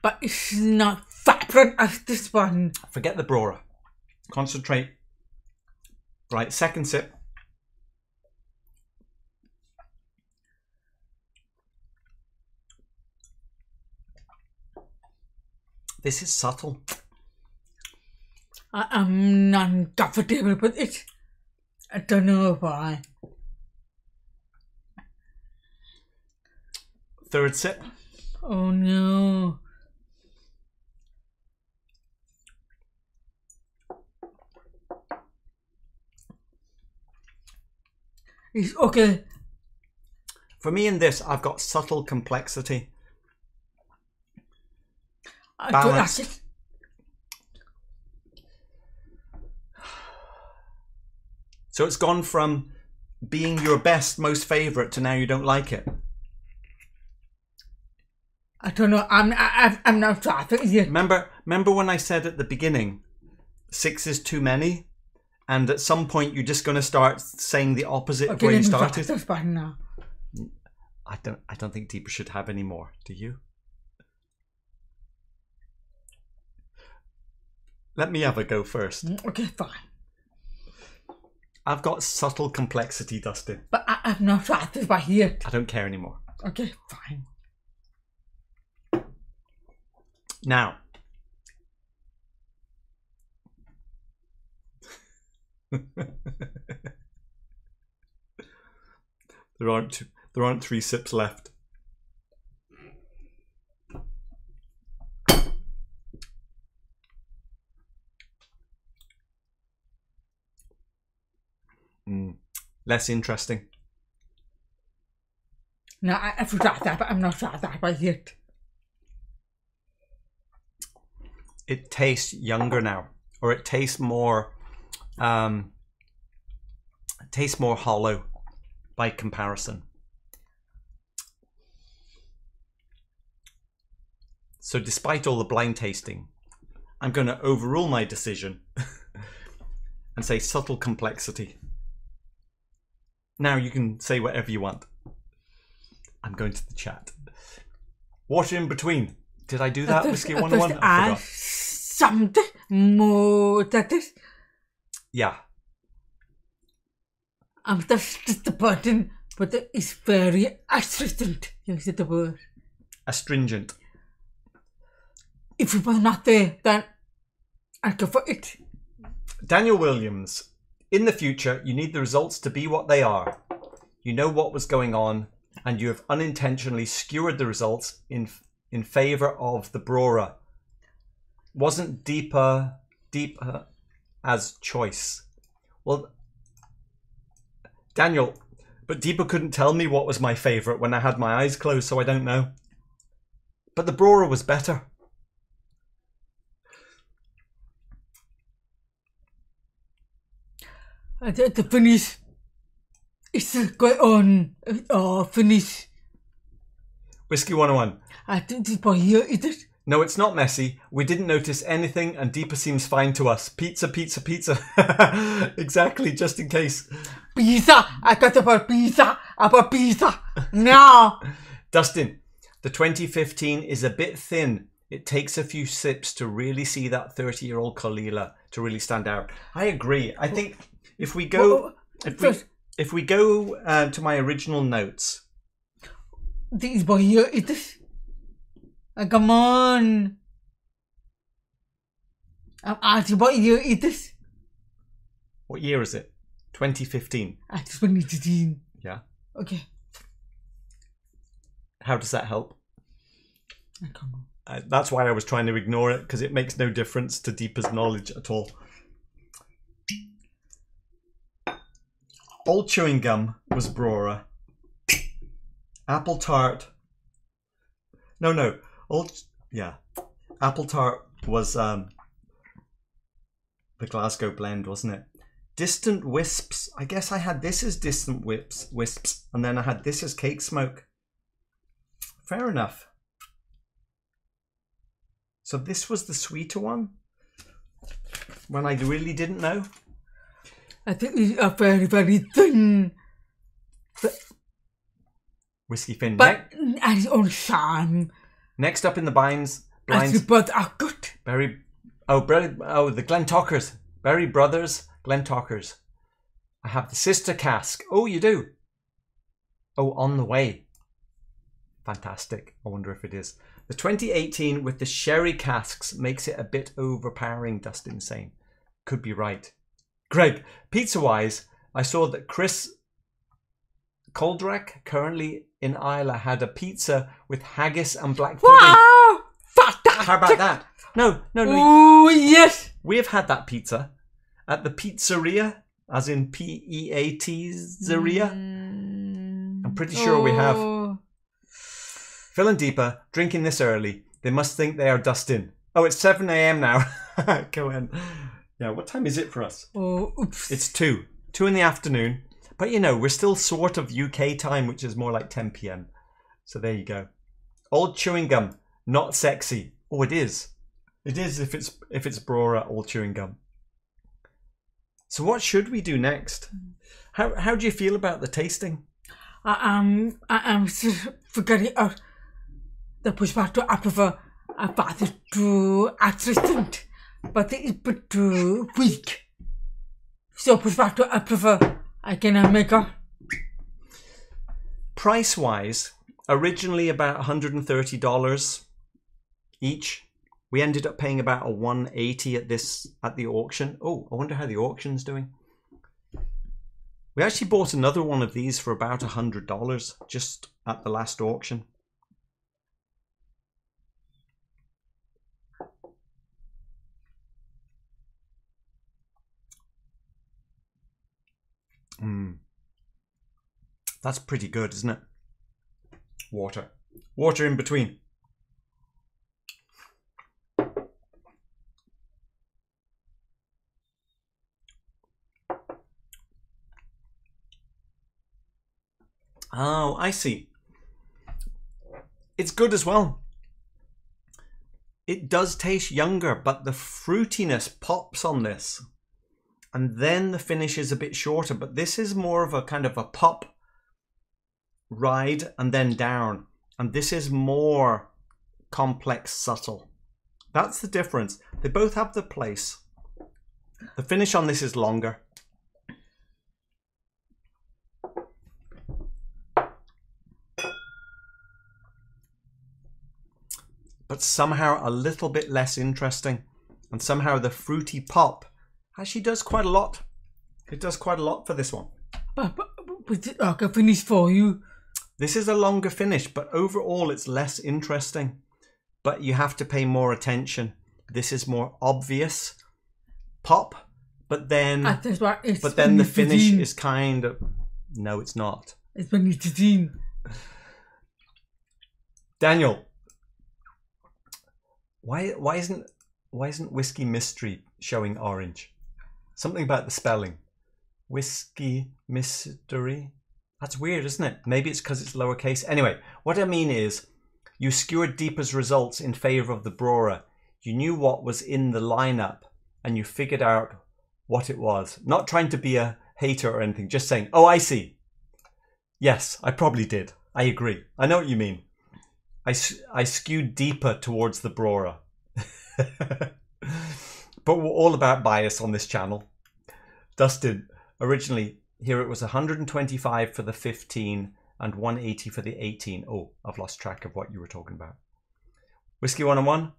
but it's not vibrant as this one. Forget the Brora. Concentrate. Right, second sip. This is subtle. I'm not comfortable with it. I don't know why. Third sip. Oh no. It's okay. For me in this, I've got subtle complexity. I don't like Balance. it. So it's gone from being your best, most favourite to now you don't like it. I don't know. I'm not traffic yet. Remember when I said at the beginning, 6 is too many, and at some point you're just going to start saying the opposite of where you started. That's fine now. I don't think Deepa should have any more. Do you? Let me have a go first. Okay, fine. I've got subtle complexity, Dustin. But I'm not traffic by yet. I don't care anymore. Okay, fine. Now, there aren't 3 sips left. Less interesting. No, I forgot that, but I'm not sure that by yet. It tastes younger now, or it tastes more hollow by comparison. So despite all the blind tasting, I'm going to overrule my decision and say subtle complexity. Now you can say whatever you want. I'm going to the chat. Water in between. Did I do that, Whisky 101? I forgot. Something more that is. Yeah. Just the button, but it's very astringent. You said the word. Astringent. If it was not there, then I'd go for it. Daniel Williams. In the future, you need the results to be what they are. You know what was going on, and you have unintentionally skewered the results in favour of the Brora. Wasn't deeper as choice. Well, Daniel, but Deepa couldn't tell me what was my favourite when I had my eyes closed, so I don't know. But the Brora was better. The finish is quite on finish. Whiskey 101. I think this boy here, is it? No, it's not messy. We didn't notice anything and Deepa seems fine to us. Pizza, pizza, pizza. Exactly, just in case. Pizza! I got about pizza! About pizza! No! Dustin, the 2015 is a bit thin. It takes a few sips to really see that 30-year-old Caol Ila to really stand out. I agree. I think if we go... If we go to my original notes... This boy here, is this? Come on! I'm asking what year is this? What year is it? 2015. It's 2015. Yeah. Okay. How does that help? I don't know. That's why I was trying to ignore it, because it makes no difference to Deepa's knowledge at all. Old Chewing Gum was Brora. Apple Tart. No. Apple Tart was the Glasgow blend, wasn't it? Distant Wisps. I guess I had this as Distant Wisps, and then I had this as Cake Smoke. Fair enough. So this was the sweeter one? When I really didn't know? I think these are very, very thin. Whiskey Fin. But at its own charm. Next up in the blinds. But are good. The Glentockers. Berry Brothers Glentockers. I have the Sister Cask. Oh, you do? Oh, on the way. Fantastic. I wonder if it is. The 2018 with the sherry casks makes it a bit overpowering, Dustin's saying. Could be right. Greg, pizza-wise, I saw that Chris Koldrack, currently in Isla, had a pizza with haggis and black pudding. Wow! Fantastic! How about that? No. Oh, yes! We have had that pizza at the pizzeria, as in P-E-A-T-zeria. I'm pretty sure we have. Phil and Deepa, drinking this early. They must think they are Dustin. Oh, it's 7 a.m. now. Go on. Yeah, what time is it for us? Oh, oops. It's 2 in the afternoon. But you know, we're still sort of UK time, which is more like 10 p.m. So there you go. Old Chewing Gum, not sexy. Oh, it is. It is if it's Brora Old Chewing Gum. So what should we do next? How do you feel about the tasting? I am figuring out the pushback. I prefer a battle to assistant, but it is a bit too weak. So pushback I prefer. I can make a price wise. Originally about $130 each. We ended up paying about a $180 at the auction. Oh, I wonder how the auction's doing. We actually bought another one of these for about $100 just at the last auction. That's pretty good, isn't it? Water in between. Oh, I see. It's good as well. It does taste younger, but the fruitiness pops on this. And then the finish is a bit shorter, but this is more of a kind of a pop ride and then down. And this is more complex, subtle. That's the difference. They both have the place. The finish on this is longer. But somehow a little bit less interesting. And somehow the fruity pop actually does quite a lot. It does quite a lot for this one. But I can finish for you. This is a longer finish, but overall it's less interesting. But you have to pay more attention. This is more obvious pop, but then the finish is kind of No, it's not. It's 2013. Daniel, why isn't Whiskey Mystery showing orange? Something about the spelling. Whiskey Mystery. That's weird, isn't it? Maybe it's because it's lowercase. Anyway, what I mean is, you skewered Deepa's results in favour of the Brora. You knew what was in the lineup, and you figured out what it was. Not trying to be a hater or anything, just saying, oh, I see. Yes, I probably did. I agree. I know what you mean. I skewed Deepa towards the Brora. But we're all about bias on this channel. Dustin, originally, here it was 125 for the 15 and 180 for the 18. Oh, I've lost track of what you were talking about. Whiskey 101,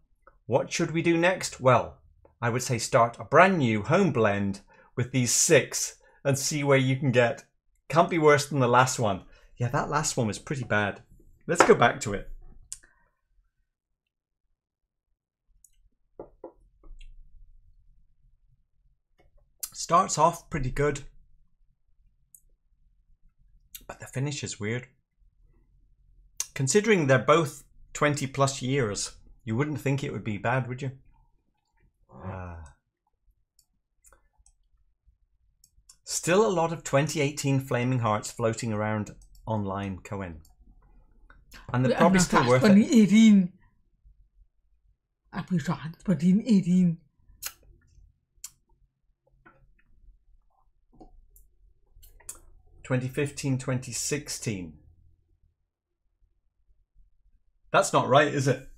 what should we do next? Well, I would say start a brand new home blend with these 6 and see where you can get. Can't be worse than the last one. Yeah, that last one was pretty bad. Let's go back to it. Starts off pretty good, but the finish is weird. Considering they're both 20 plus years, you wouldn't think it would be bad, would you? Still a lot of 2018 Flaming Hearts floating around online, Cohen. And they're probably still worth it. 2018. I've been trying 2018. (2015, 2016). That's not right, is it?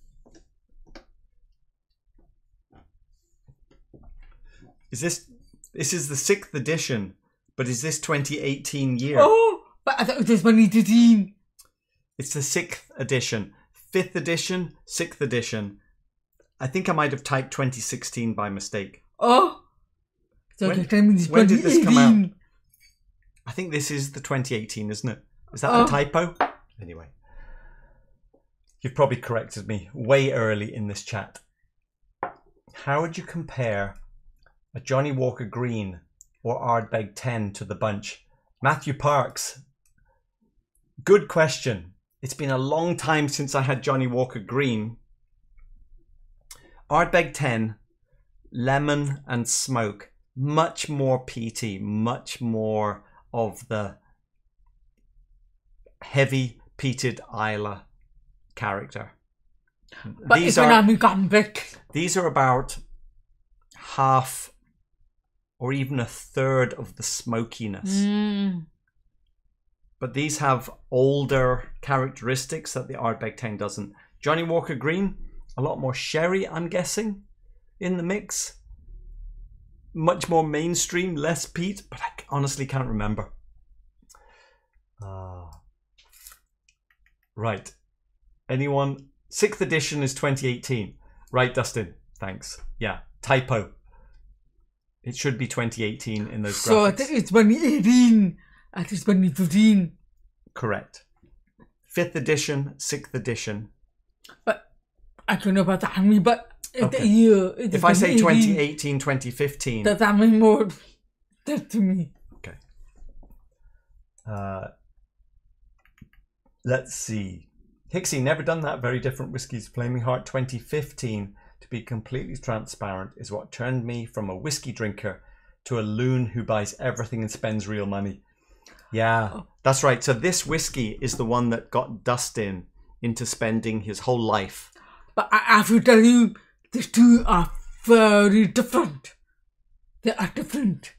This is the 6th edition, but is this 2018 year? Oh, but I thought it was 2018. It's the 6th edition. 5th edition, 6th edition. I think I might have typed 2016 by mistake. Oh, so when did this come out? I think this is the 2018, isn't it? Is that a typo? Anyway, you've probably corrected me way early in this chat. How would you compare a Johnny Walker Green or Ardbeg 10 to the bunch? Matthew Parks. Good question. It's been a long time since I had Johnny Walker Green. Ardbeg 10, lemon and smoke. Much more peaty, much more of the heavy peated Islay character. But these are about half or even a third of the smokiness. But these have older characteristics that the Ardbeg 10 doesn't. Johnny Walker Green, a lot more sherry, I'm guessing, in the mix. Much more mainstream, less peat, but I honestly can't remember. Right. Anyone? 6th edition is 2018. Right, Dustin. Thanks. Yeah, typo. It should be 2018 in those graphics. So I think it's 2018. I think it's 2015. Correct. 5th edition, 6th edition. But I don't know about the hammy, but Okay. the year. If I say 2018, 2015. That means more to me. Okay. Let's see. Hixie, never done that. Very different whiskies. Flaming Heart 2015, to be completely transparent, is what turned me from a whiskey drinker to a loon who buys everything and spends real money. Yeah, that's right. So this whiskey is the one that got Dustin into spending his whole life. But I have to tell you, these two are very different. They are different.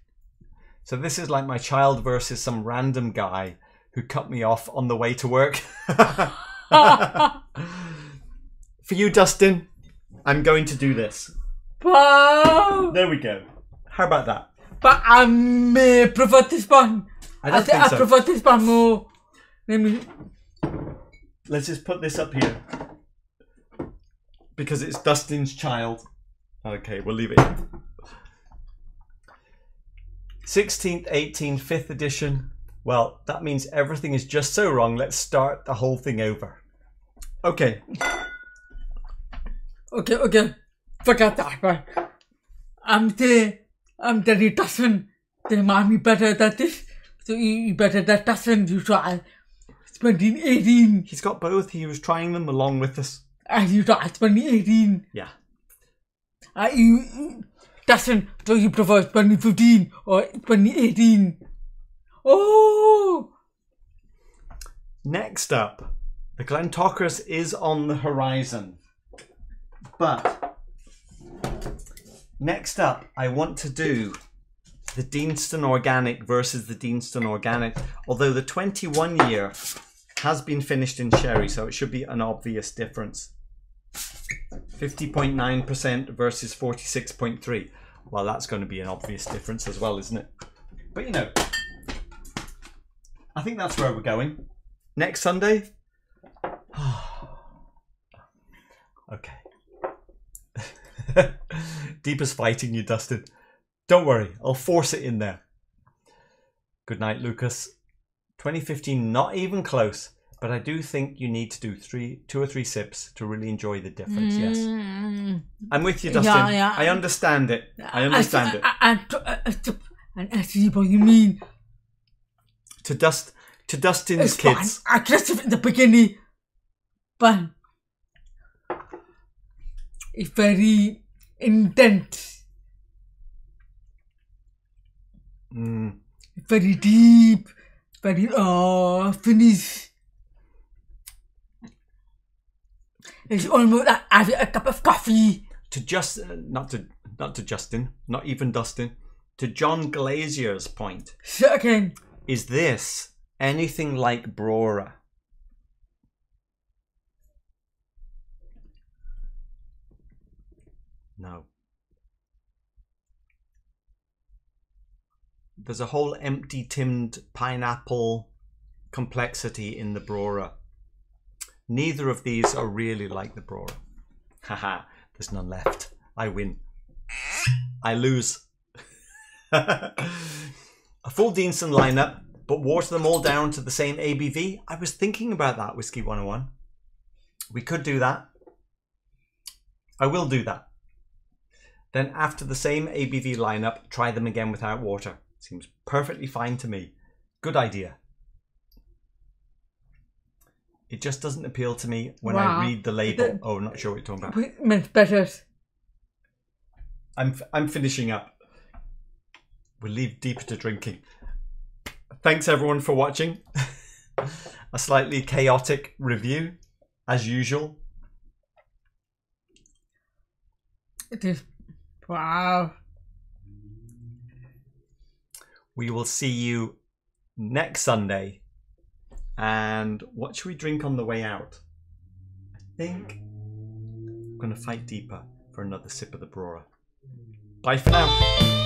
So this is like my child versus some random guy who cut me off on the way to work. For you, Dustin, I'm going to do this. Wow. There we go. How about that? But I may prefer this one. I think so. I prefer this one more. Let's just put this up here. Because it's Dustin's child. Okay, we'll leave it here. 16th, 18th, 5th edition. Well, that means everything is just so wrong. Let's start the whole thing over. Okay. Okay. Forget that one. I'm telling Dustin, they remind me better than this. So you better that doesn't you try 2018. He's got both. He was trying them along with us. And you try 2018. Yeah. You doesn't, so you prefer 2015 or 2018. Oh! Next up, the Glentockers is on the horizon. But next up, I want to do the Deanston Organic versus the Deanston Organic. Although the 21 year has been finished in sherry, so it should be an obvious difference. 50.9% versus 46.3. Well, that's going to be an obvious difference as well, isn't it? But you know, I think that's where we're going. Next Sunday. Okay. Deepa's fighting you, Dustin. Don't worry, I'll force it in there. Good night, Lucas. 2015, not even close, but I do think you need to do 2 or 3 sips to really enjoy the difference. Yes, I'm with you, Dustin. Yeah. I understand it. I understand it. And I see what you mean. To Dustin's It's kids. fine. Aggressive in the beginning, but it's very intense. Very deep. Very finish. It's almost like having a cup of coffee. Not to Justin, not even Dustin. To John Glazier's point. So again, is this anything like Brora? No. There's a whole empty tinned pineapple complexity in the Brora. Neither of these are really like the Brora. Haha, there's none left. I win. I lose. A full Deanston lineup, but water them all down to the same ABV. I was thinking about that, Whiskey 101. We could do that. I will do that. Then after the same ABV lineup, try them again without water. Seems perfectly fine to me. Good idea. It just doesn't appeal to me when I read the label. Oh, not sure what you're talking about. Mint better. I'm finishing up. We'll leave deeper to drinking. Thanks everyone for watching. A slightly chaotic review, as usual. It is. Wow. We will see you next Sunday. And what should we drink on the way out? I think I'm going to fight deeper for another sip of the Brora. Bye for now.